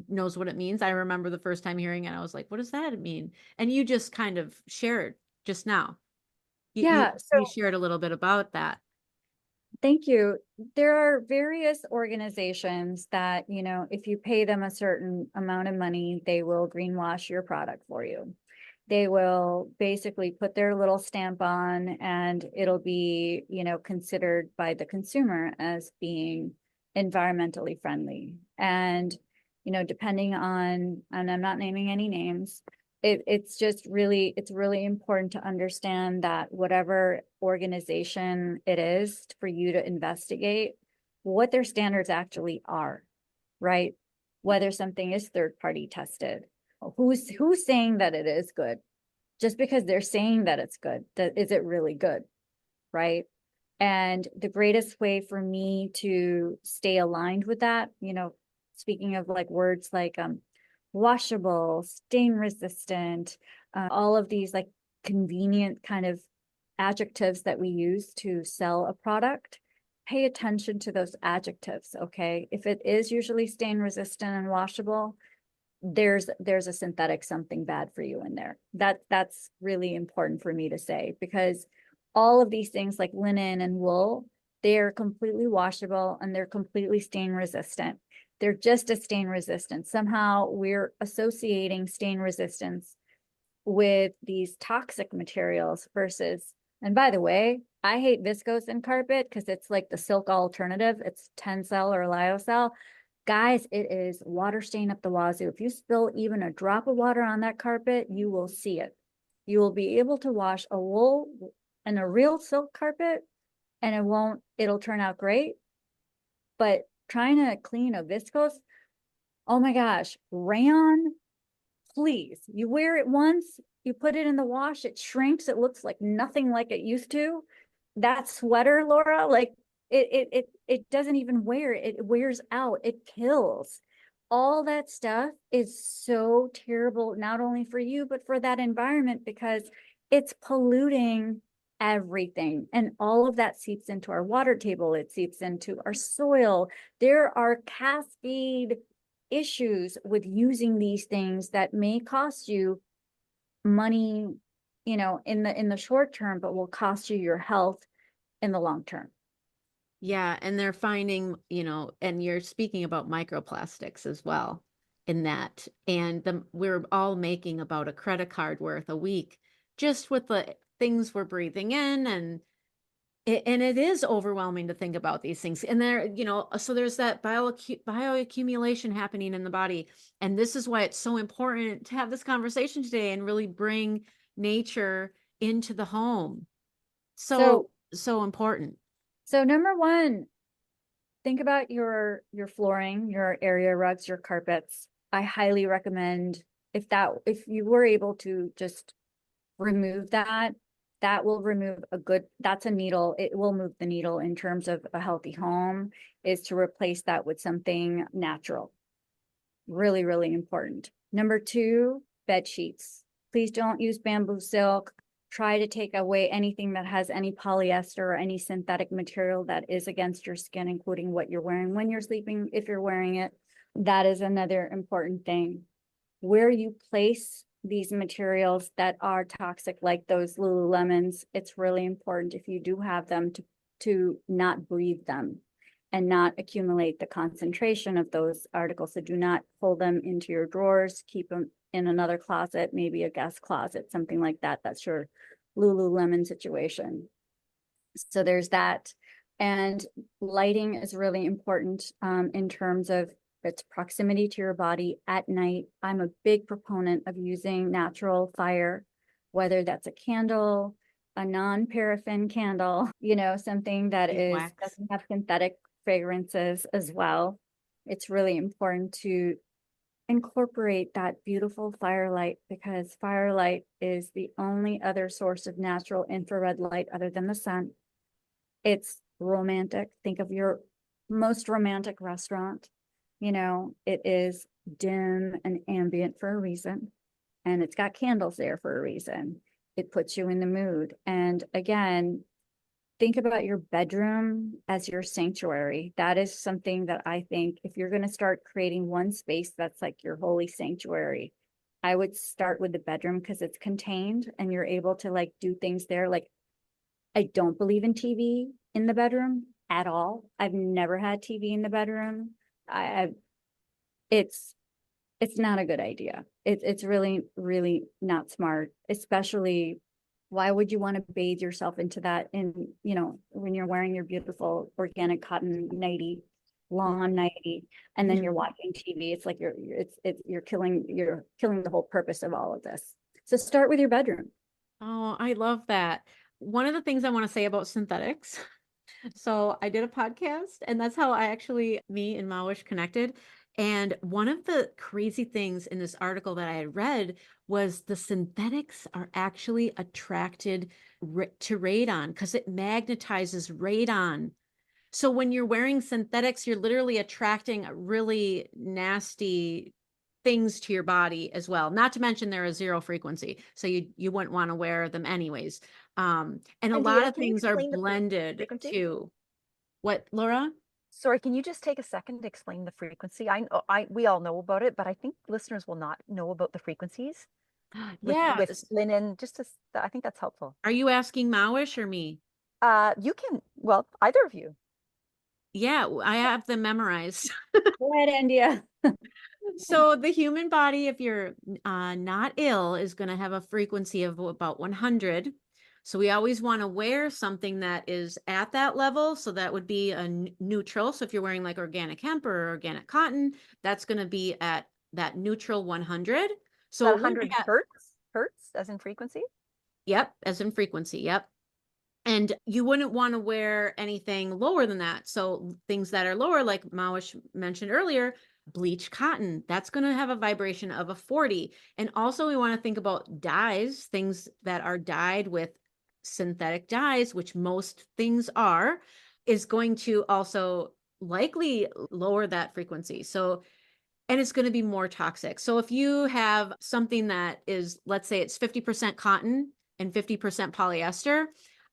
knows what it means. I remember the first time hearing it, I was like, what does that mean? And you just kind of shared just now. Yeah, You so shared a little bit about that. thank you. There are various organizations that, you know, if you pay them a certain amount of money, they will greenwash your product for you. They will basically put their little stamp on, and it'll be, you know, considered by the consumer as being environmentally friendly. And, you know, depending on, and I'm not naming any names, it's really important to understand that whatever organization it is for you to investigate what their standards actually are, right? Whether something is third-party tested, who's saying that it is good. Just because they're saying that it's good, is it really good, right? And the greatest way for me to stay aligned with that, you know, speaking of like words like washable, stain resistant, all of these like convenient kind of adjectives that we use to sell a product, pay attention to those adjectives, okay? If it is usually stain resistant and washable, there's a synthetic something bad for you in there. That's really important for me to say, because all of these things like linen and wool, they're completely washable and they're completely stain resistant. They're just as stain resistant. Somehow we're associating stain resistance with these toxic materials versus, and by the way, I hate viscose in carpet because it's like the silk alternative. It's Tencel or Lyocell. Guys, it is water stain up the wazoo. If you spill even a drop of water on that carpet, you will see it. You will be able to wash a wool and a real silk carpet, and it'll turn out great. But trying to clean a viscose, oh my gosh, rayon, please. You wear it once, you put it in the wash, it shrinks, it looks like nothing like it used to. That sweater, Laura, like it doesn't even wear, it wears out, it kills. All that stuff is so terrible, not only for you, but for that environment, because it's polluting everything. And all of that seeps into our water table, it seeps into our soil. There are cascade issues with using these things that may cost you money, you know, in the short term, but will cost you your health in the long term. Yeah, and they're finding, and you're speaking about microplastics as well in that. And we're all making about a credit card worth a week just with the things we're breathing in, and it is overwhelming to think about these things. And so there's that bioaccumulation happening in the body. And this is why it's so important to have this conversation today and really bring nature into the home. So important. So number one, think about your flooring, your area rugs, your carpets. I highly recommend if you were able to just remove that will remove that's a needle. It will move the needle in terms of a healthy home, is to replace that with something natural. Really, really important. Number two, bed sheets. Please don't use bamboo silk. Try to take away anything that has any polyester or any synthetic material that is against your skin, including what you're wearing when you're sleeping, if you're wearing it. That is another important thing. Where you place these materials that are toxic, like those Lululemons, it's really important, if you do have them, to not breathe them and not accumulate the concentration of those articles. So do not hold them into your drawers, keep them in another closet, maybe a guest closet, something like that. That's your Lululemon situation. So there's that. And lighting is really important in terms of its proximity to your body at night. I'm a big proponent of using natural fire, whether that's a candle, a non-paraffin candle, you know, something that doesn't have synthetic fragrances as well. It's really important to incorporate that beautiful firelight, because firelight is the only other source of natural infrared light other than the sun. It's romantic. Think of your most romantic restaurant. You know, it is dim and ambient for a reason, and it's got candles there for a reason. It puts you in the mood. And again, think about your bedroom as your sanctuary. That is something that I think, if you're going to start creating one space that's like your holy sanctuary, I would start with the bedroom, because it's contained and you're able to like do things there. Like, I don't believe in TV in the bedroom at all. I've never had TV in the bedroom. It's not a good idea. It's really, really not smart, especially why would you want to bathe yourself into that in, you know, when you're wearing your beautiful organic cotton nightie, lawn nightie, and then you're watching TV? It's like you're killing the whole purpose of all of this. So start with your bedroom. Oh, I love that. One of the things I want to say about synthetics. So I did a podcast, and that's how me and Mahwish connected. And one of the crazy things in this article that I had read was the synthetics are actually attracted to radon because it magnetizes radon. So when you're wearing synthetics, you're literally attracting really nasty things to your body as well. Not to mention they're a zero frequency, so you wouldn't want to wear them anyways. And a lot of things are blended too. What, Laura? Sorry, can you just take a second to explain the frequency? We all know about it, but I think listeners will not know about the frequencies Yeah. with linen. I think that's helpful. Are you asking Mahwish or me? You can, well, either of you. Yeah, I have them memorized. Go ahead, Andeea. So the human body, if you're not ill, is going to have a frequency of about 100. So we always want to wear something that is at that level. So that would be a neutral. So if you're wearing like organic hemp or organic cotton, that's going to be at that neutral 100. So 100 hertz as in frequency? Yep, as in frequency. Yep. And you wouldn't want to wear anything lower than that. So things that are lower, like Mahwish mentioned earlier, bleach cotton, that's going to have a vibration of a 40. And also we want to think about dyes, things that are dyed with synthetic dyes, which most things are, is going to also likely lower that frequency. So, and it's going to be more toxic. So if you have something that is, let's say it's 50% cotton and 50% polyester,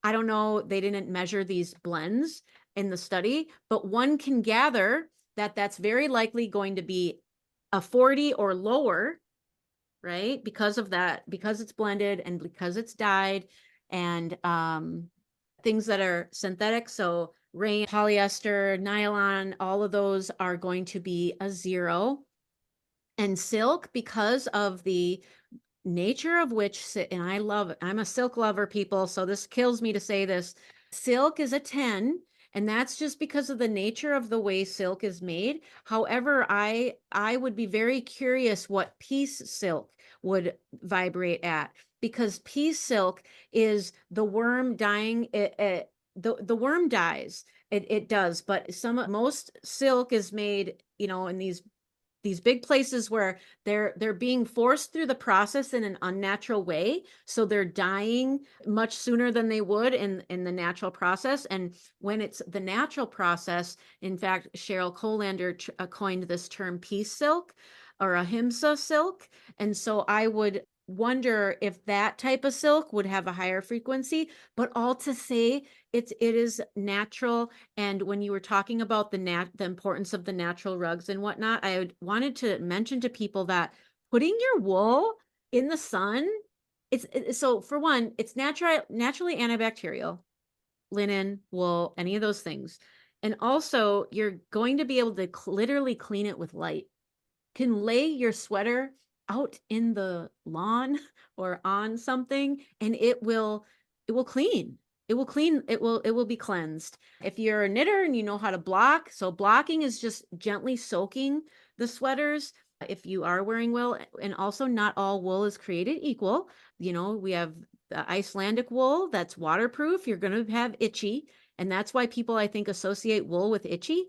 I don't know, they didn't measure these blends in the study, but one can gather that that's very likely going to be a 40 or lower, right? Because of that, because it's blended and because it's dyed, and things that are synthetic. So rayon, polyester, nylon, all of those are going to be a 0. And silk, because of the nature of which, and I love it, I'm a silk lover, people, so this kills me to say this, silk is a 10, and that's just because of the nature of the way silk is made. However, I would be very curious what piece silk would vibrate at, because piece silk is the worm dying, the worm dies, it does, but most silk is made, in these big places where they're being forced through the process in an unnatural way, so they're dying much sooner than they would in the natural process. And when it's the natural process, in fact, Cheryl Colander coined this term piece silk or ahimsa silk. And so I would wonder if that type of silk would have a higher frequency, but all to say it is natural. And when you were talking about the importance of the natural rugs and whatnot, I wanted to mention to people that putting your wool in the sun, so for one, it's naturally antibacterial. linen, wool, any of those things. And also, you're going to be able to literally clean it with light. Can lay your sweater out in the lawn or on something, and it will clean. It will clean, it will be cleansed. If you're a knitter and you know how to block, so blocking is just gently soaking the sweaters if you are wearing wool. And also, not all wool is created equal. We have the Icelandic wool that's waterproof. You're going to have itchy, and that's why people, I think, associate wool with itchy,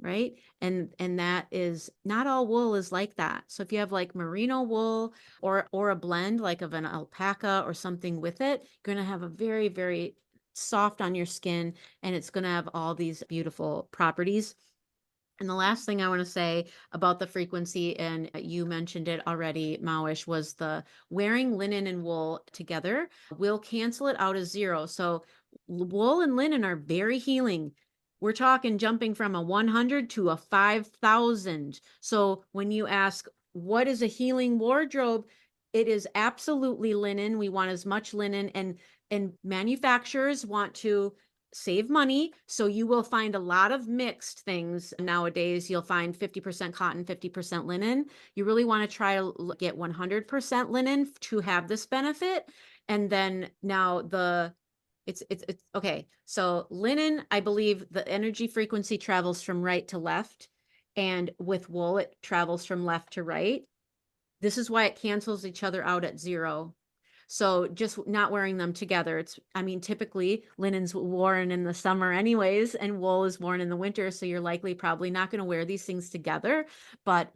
right? And that is not all wool is like that. So if you have like merino wool or a blend like of an alpaca or something with it, you're going to have a very, very soft on your skin, and it's going to have all these beautiful properties. And the last thing I want to say about the frequency, and you mentioned it already, Mawish, was the wearing linen and wool together will cancel it out as zero. So wool and linen are very healing. We're talking jumping from a 100 to a 5,000. So when you ask, what is a healing wardrobe? It is absolutely linen. We want as much linen, and manufacturers want to save money. So you will find a lot of mixed things nowadays. You'll find 50% cotton, 50% linen. You really want to try to get 100% linen to have this benefit. And then now it's okay. So linen, I believe the energy frequency travels from right to left, and with wool, it travels from left to right. This is why it cancels each other out at zero. So just not wearing them together. Typically linen's worn in the summer anyways, and wool is worn in the winter. So you're likely probably not going to wear these things together, but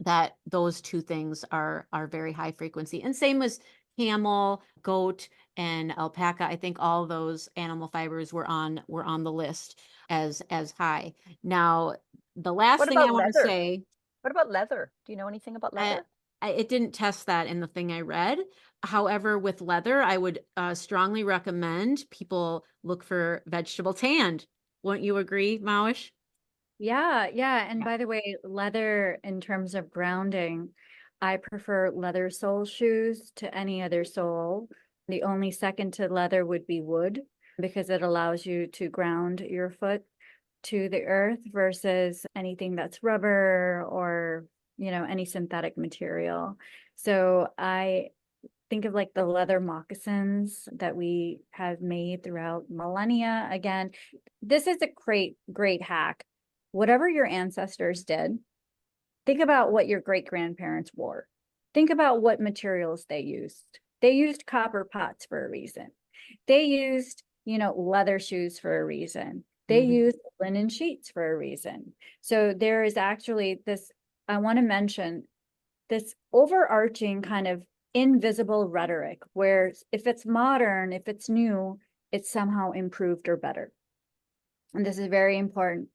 those two things are very high frequency. And same as camel, goat, and alpaca. I think all those animal fibers were on the list as high. Now, the last What thing I about want to leather? say, What about leather? Do you know anything about I, leather? it didn't test that in the thing I read. However, with leather, I would strongly recommend people look for vegetable tanned. Wouldn't you agree, Mawish? Yeah, yeah. And Yeah. by the way, leather in terms of grounding, I prefer leather sole shoes to any other sole. The only second to leather would be wood because it allows you to ground your foot to the earth versus anything that's rubber or, any synthetic material. So I think of like the leather moccasins that we have made throughout millennia. Again, this is a great hack. Whatever your ancestors did, think about what your great grandparents wore. Think about what materials they used. They used copper pots for a reason. They used, leather shoes for a reason. They used linen sheets for a reason. So there is actually this, I want to mention this overarching kind of invisible rhetoric where if it's modern, if it's new, it's somehow improved or better. And this is very important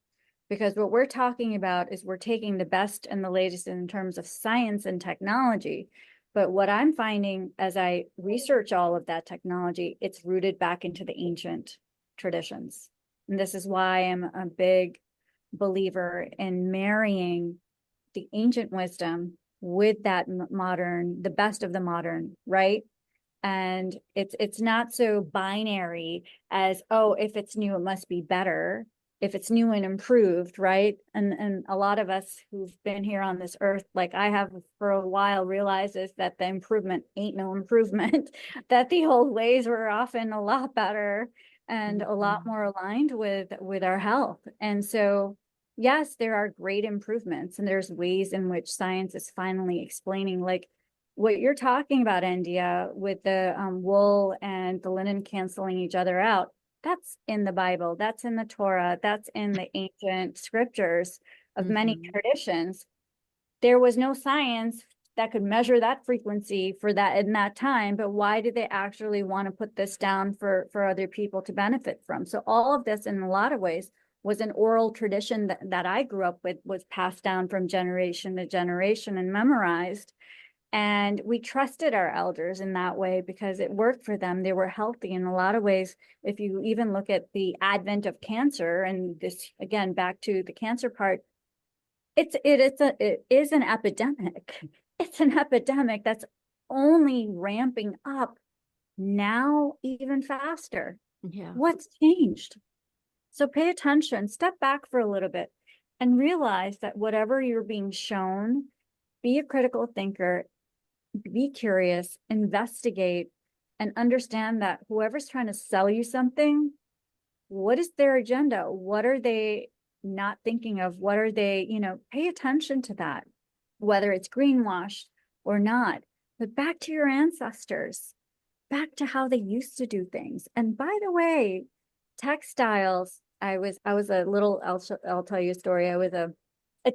because what we're talking about is we're taking the best and the latest in terms of science and technology. But what I'm finding as I research all of that technology, it's rooted back into the ancient traditions. And this is why I'm a big believer in marrying the ancient wisdom with that modern, the best of the modern, right? And it's not so binary as, oh, if it's new, it must be better. If it's new and improved, right? And a lot of us who've been here on this earth, like I have for a while, realizes that the improvement ain't no improvement, that the old ways were often a lot better and a lot more aligned with our health. And so yes, there are great improvements, and there's ways in which science is finally explaining, like what you're talking about, Andeea, with the wool and the linen canceling each other out. That's in the Bible. That's in the Torah. That's in the ancient scriptures of many traditions. There was no science that could measure that frequency for that in that time, but why did they actually want to put this down for other people to benefit from? So all of this, in a lot of ways, was an oral tradition that I grew up with, was passed down from generation to generation and memorized. And we trusted our elders in that way because it worked for them. They were healthy in a lot of ways. If you even look at the advent of cancer, and this, again, back to the cancer part, it is an epidemic. It's an epidemic that's only ramping up now even faster. Yeah. What's changed? So pay attention, step back for a little bit and realize that whatever you're being shown, be a critical thinker, be curious, investigate, and understand that whoever's trying to sell you something, what is their agenda? What are they not thinking of? What are they, pay attention to that, whether it's greenwashed or not. But back to your ancestors, back to how they used to do things. And by the way, textiles, I was a little, I'll tell you a story. I was a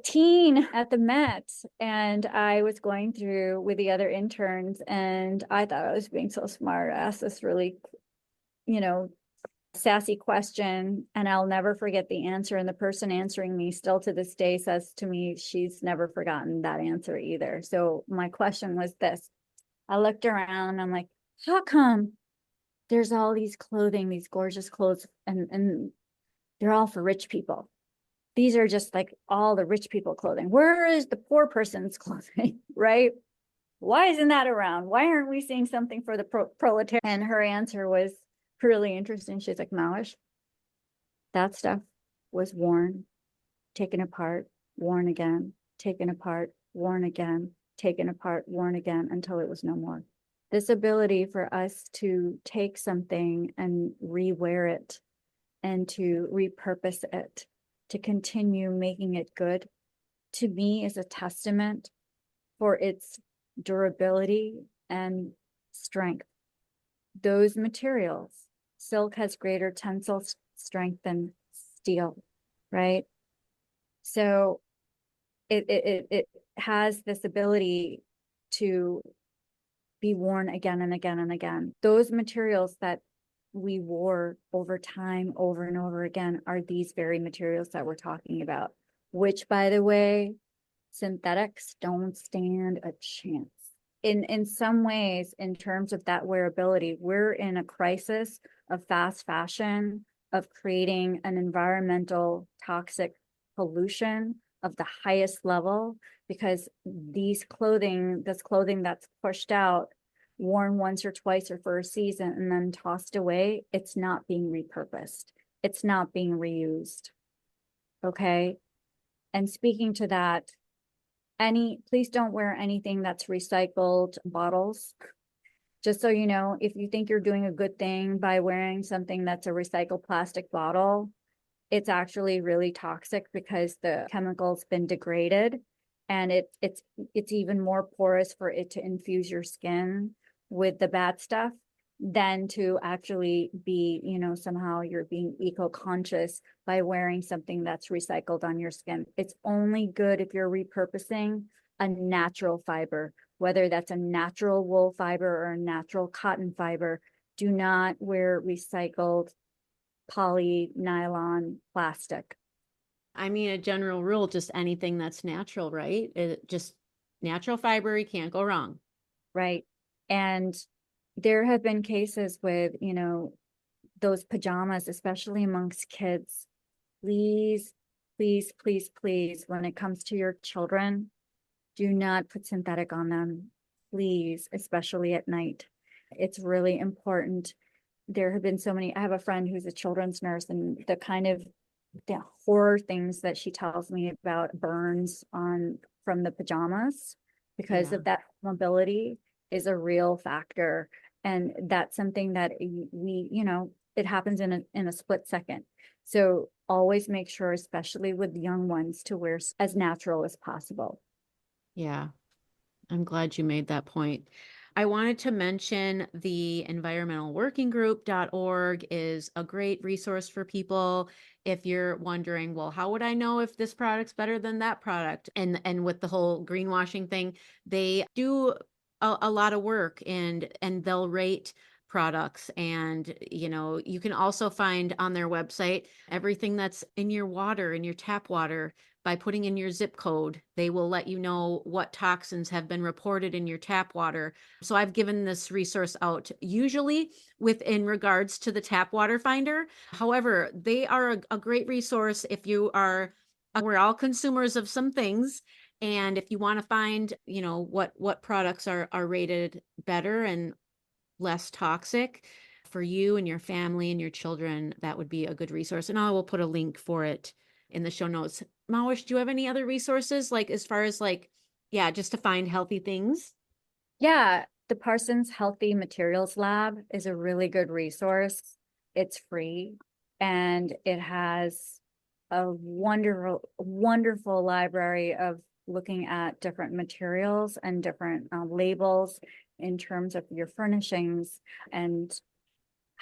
teen at the Met, and I was going through with the other interns, and I thought I was being so smart. I asked this really, sassy question, and I'll never forget the answer. And the person answering me still to this day says to me, she's never forgotten that answer either. So my question was this. I looked around, I'm like, how come there's all these clothing, these gorgeous clothes, and they're all for rich people? These are just like all the rich people clothing. Where is the poor person's clothing, right? Why isn't that around? Why aren't we seeing something for the proletariat? And her answer was really interesting. She's like, Mahwish, that stuff was worn, taken apart, worn again, taken apart, worn again, taken apart, worn again, until it was no more. This ability for us to take something and rewear it and to repurpose it, to continue making it good, to me is a testament for its durability and strength. Those materials, silk has greater tensile strength than steel, right? So it has this ability to be worn again and again and again. Those materials that we wore over time, over and over again, are these very materials that we're talking about, which, by the way, synthetics don't stand a chance. In some ways, in terms of that wearability, we're in a crisis of fast fashion, of creating an environmental toxic pollution of the highest level, because this clothing that's pushed out, worn once or twice or for a season and then tossed away, it's not being repurposed. It's not being reused. Okay. And speaking to that, please don't wear anything that's recycled bottles. Just so you know, if you think you're doing a good thing by wearing something that's a recycled plastic bottle, it's actually really toxic because the chemical's been degraded, and it's even more porous for it to infuse your skin with the bad stuff than to actually be, somehow you're being eco-conscious by wearing something that's recycled on your skin. It's only good if you're repurposing a natural fiber, whether that's a natural wool fiber or a natural cotton fiber. Do not wear recycled poly, nylon, plastic. I mean, a general rule, just anything that's natural, right? Just natural fiber, you can't go wrong. Right. And there have been cases with, those pajamas, especially amongst kids. Please, please, please, please, when it comes to your children, do not put synthetic on them, please, especially at night. It's really important. There have been so many. I have a friend who's a children's nurse, and the horror things that she tells me about burns from the pajamas because of that mobility is a real factor. And that's something that it happens in a split second. So always make sure, especially with young ones, to wear as natural as possible. Yeah, I'm glad you made that point. I wanted to mention the environmentalworkinggroup.org is a great resource for people if you're wondering, well, how would I know if this product's better than that product? And with the whole greenwashing thing, they do a lot of work, and they'll rate products. And you can also find on their website everything that's in your water, in your tap water. By putting in your zip code, they will let you know what toxins have been reported in your tap water. So I've given this resource out usually in regards to the tap water finder. However, they are a great resource if we're all consumers of some things. And if you want to find, what products are rated better and less toxic for you and your family and your children, that would be a good resource. And I will put a link for it in the show notes. Mahwish, do you have any other resources, like as far as like, yeah, just to find healthy things? Yeah, the Parsons Healthy Materials Lab is a really good resource. It's free and it has a wonderful library of looking at different materials and different labels in terms of your furnishings and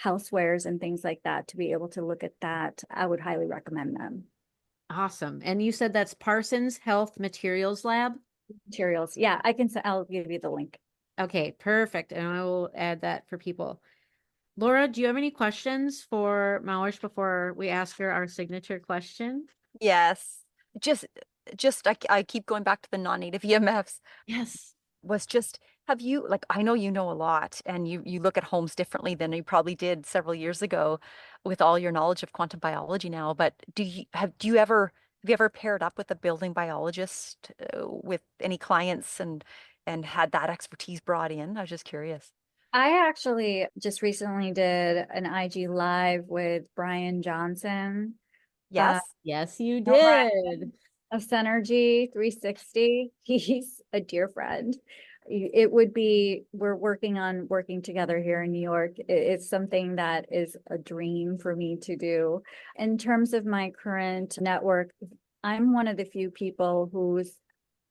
housewares and things like that. To be able to look at that, I would highly recommend them. Awesome. And you said that's Parsons Health Materials Lab? Materials. Yeah, I'll give you the link. Okay, perfect. And I will add that for people. Laura, do you have any questions for Mahwish before we ask her our signature question? Yes. Just, I keep going back to the non-native EMFs. Yes. Was just, have you, like, I know you know a lot and you look at homes differently than you probably did several years ago with all your knowledge of quantum biology now, but have you ever paired up with a building biologist with any clients and had that expertise brought in? I was just curious. I actually just recently did an IG live with Brian Johnson, uh, Yes. Yes, you know Brian did. of Synergy 360. He's a dear friend. It would be, we're working on working together here in New York. It's something that is a dream for me to do. In terms of my current network, I'm one of the few people who's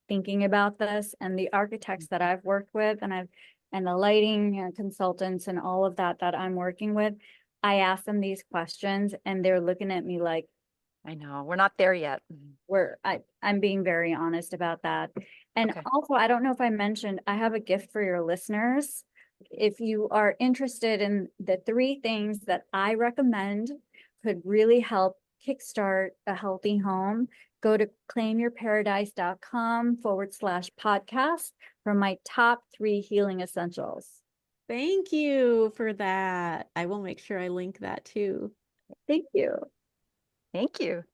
thinking about this, and the architects that I've worked with and the lighting consultants and all of that I'm working with, I ask them these questions and they're looking at me like, I know we're not there yet. I'm being very honest about that. And Okay. also, I don't know if I mentioned, I have a gift for your listeners. If you are interested in the 3 things that I recommend could really help kickstart a healthy home, go to claimyourparadise.com/podcast for my top 3 healing essentials. Thank you for that. I will make sure I link that too. Thank you. Thank you.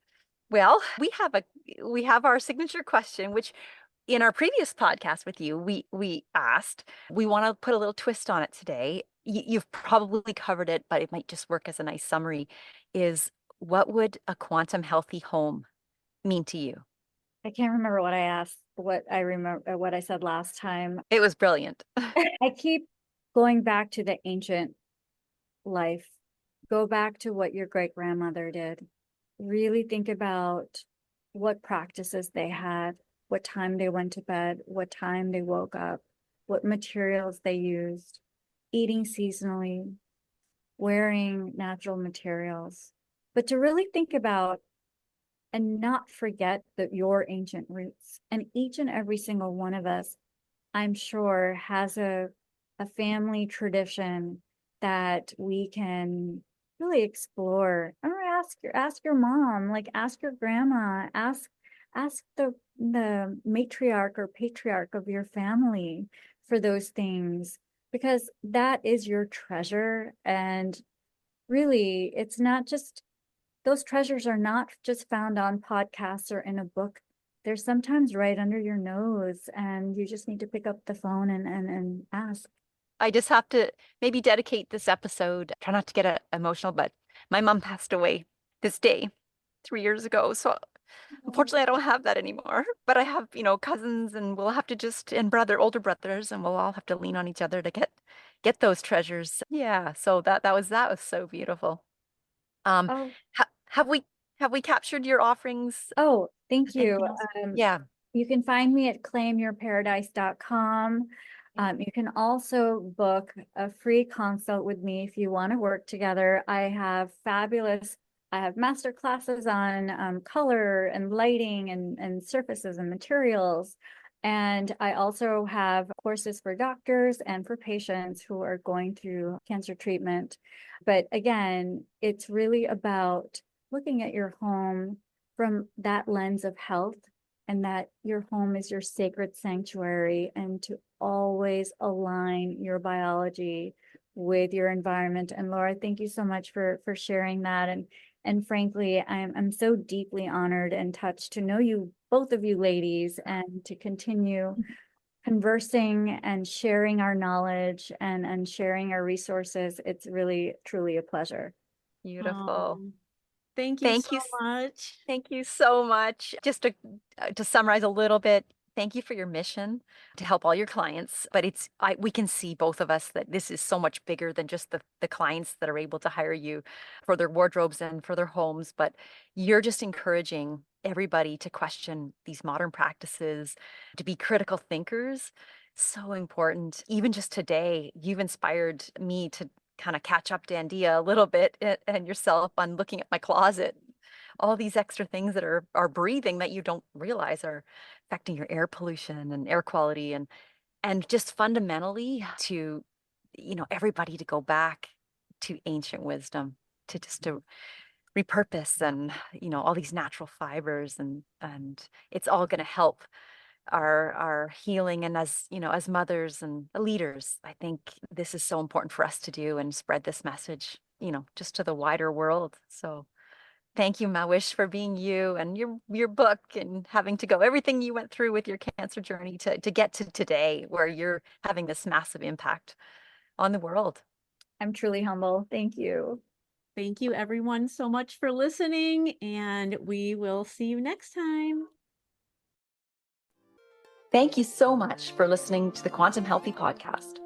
Well, we have our signature question, which in our previous podcast with you, we asked. We want to put a little twist on it today. You've probably covered it, but it might just work as a nice summary. Is what would a quantum healthy home mean to you? I can't remember what I asked, what I remember, what I said last time. It was brilliant. I keep going back to the ancient life. Go back to what your great grandmother did. Really think about what practices they had, what time they went to bed, what time they woke up, what materials they used, eating seasonally, wearing natural materials. But to really think about and not forget that your ancient roots. And each and every single one of us, I'm sure, has a family tradition that we can really explore. Or ask your mom, like ask your grandma, ask the matriarch or patriarch of your family for those things, because that is your treasure. And really, it's not just, those treasures are not just found on podcasts or in a book. They're sometimes right under your nose, and you just need to pick up the phone and ask. I just have to maybe dedicate this episode. Try not to get emotional, but my mom passed away this day 3 years ago. So unfortunately, I don't have that anymore. But I have, cousins, and we'll have to and older brothers, and we'll all have to lean on each other to get those treasures. Yeah. So that was so beautiful. Oh, Ha have we captured your offerings? oh, thank you. Anything else? Yeah. You can find me at claimyourparadise.com. You can also book a free consult with me if you want to work together. I have master classes on color and lighting and surfaces and materials. And I also have courses for doctors and for patients who are going through cancer treatment. But again, it's really about looking at your home from that lens of health, and that your home is your sacred sanctuary, and to always align your biology with your environment. And Laura, thank you so much for sharing that. And frankly, I'm so deeply honored and touched to know you, both of you ladies, and to continue conversing and sharing our knowledge and sharing our resources. It's really, truly a pleasure. Beautiful. Thank you Thank so you. much. Thank you so much. Just to summarize a little bit, thank you for your mission to help all your clients. But we can see both of us that this is so much bigger than just the clients that are able to hire you for their wardrobes and for their homes. But you're just encouraging everybody to question these modern practices, to be critical thinkers. So important. Even just today, you've inspired me to kind of catch up to Andeea a little bit and yourself on looking at my closet. All these extra things that are breathing that you don't realize are affecting your air pollution and air quality, and just fundamentally to, everybody to go back to ancient wisdom, to repurpose and, all these natural fibers, and it's all going to help our healing. And as mothers and leaders, I think this is so important for us to do and spread this message, just to the wider world. So thank you, Mahwish, for being you and your book and having to go everything you went through with your cancer journey to get to today, where you're having this massive impact on the world. I'm truly humble. Thank you. Thank you, everyone, so much for listening, and we will see you next time. Thank you so much for listening to the Quantum Healthy podcast.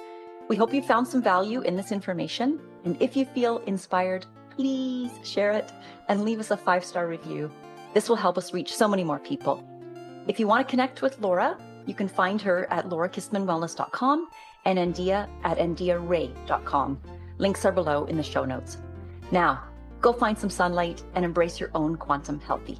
We hope you found some value in this information. And if you feel inspired, please share it and leave us a 5-star review. This will help us reach so many more people. If you want to connect with Laura, you can find her at laurakistmanwellness.com and Andeea at andeearay.com. Links are below in the show notes. Now, go find some sunlight and embrace your own quantum healthy.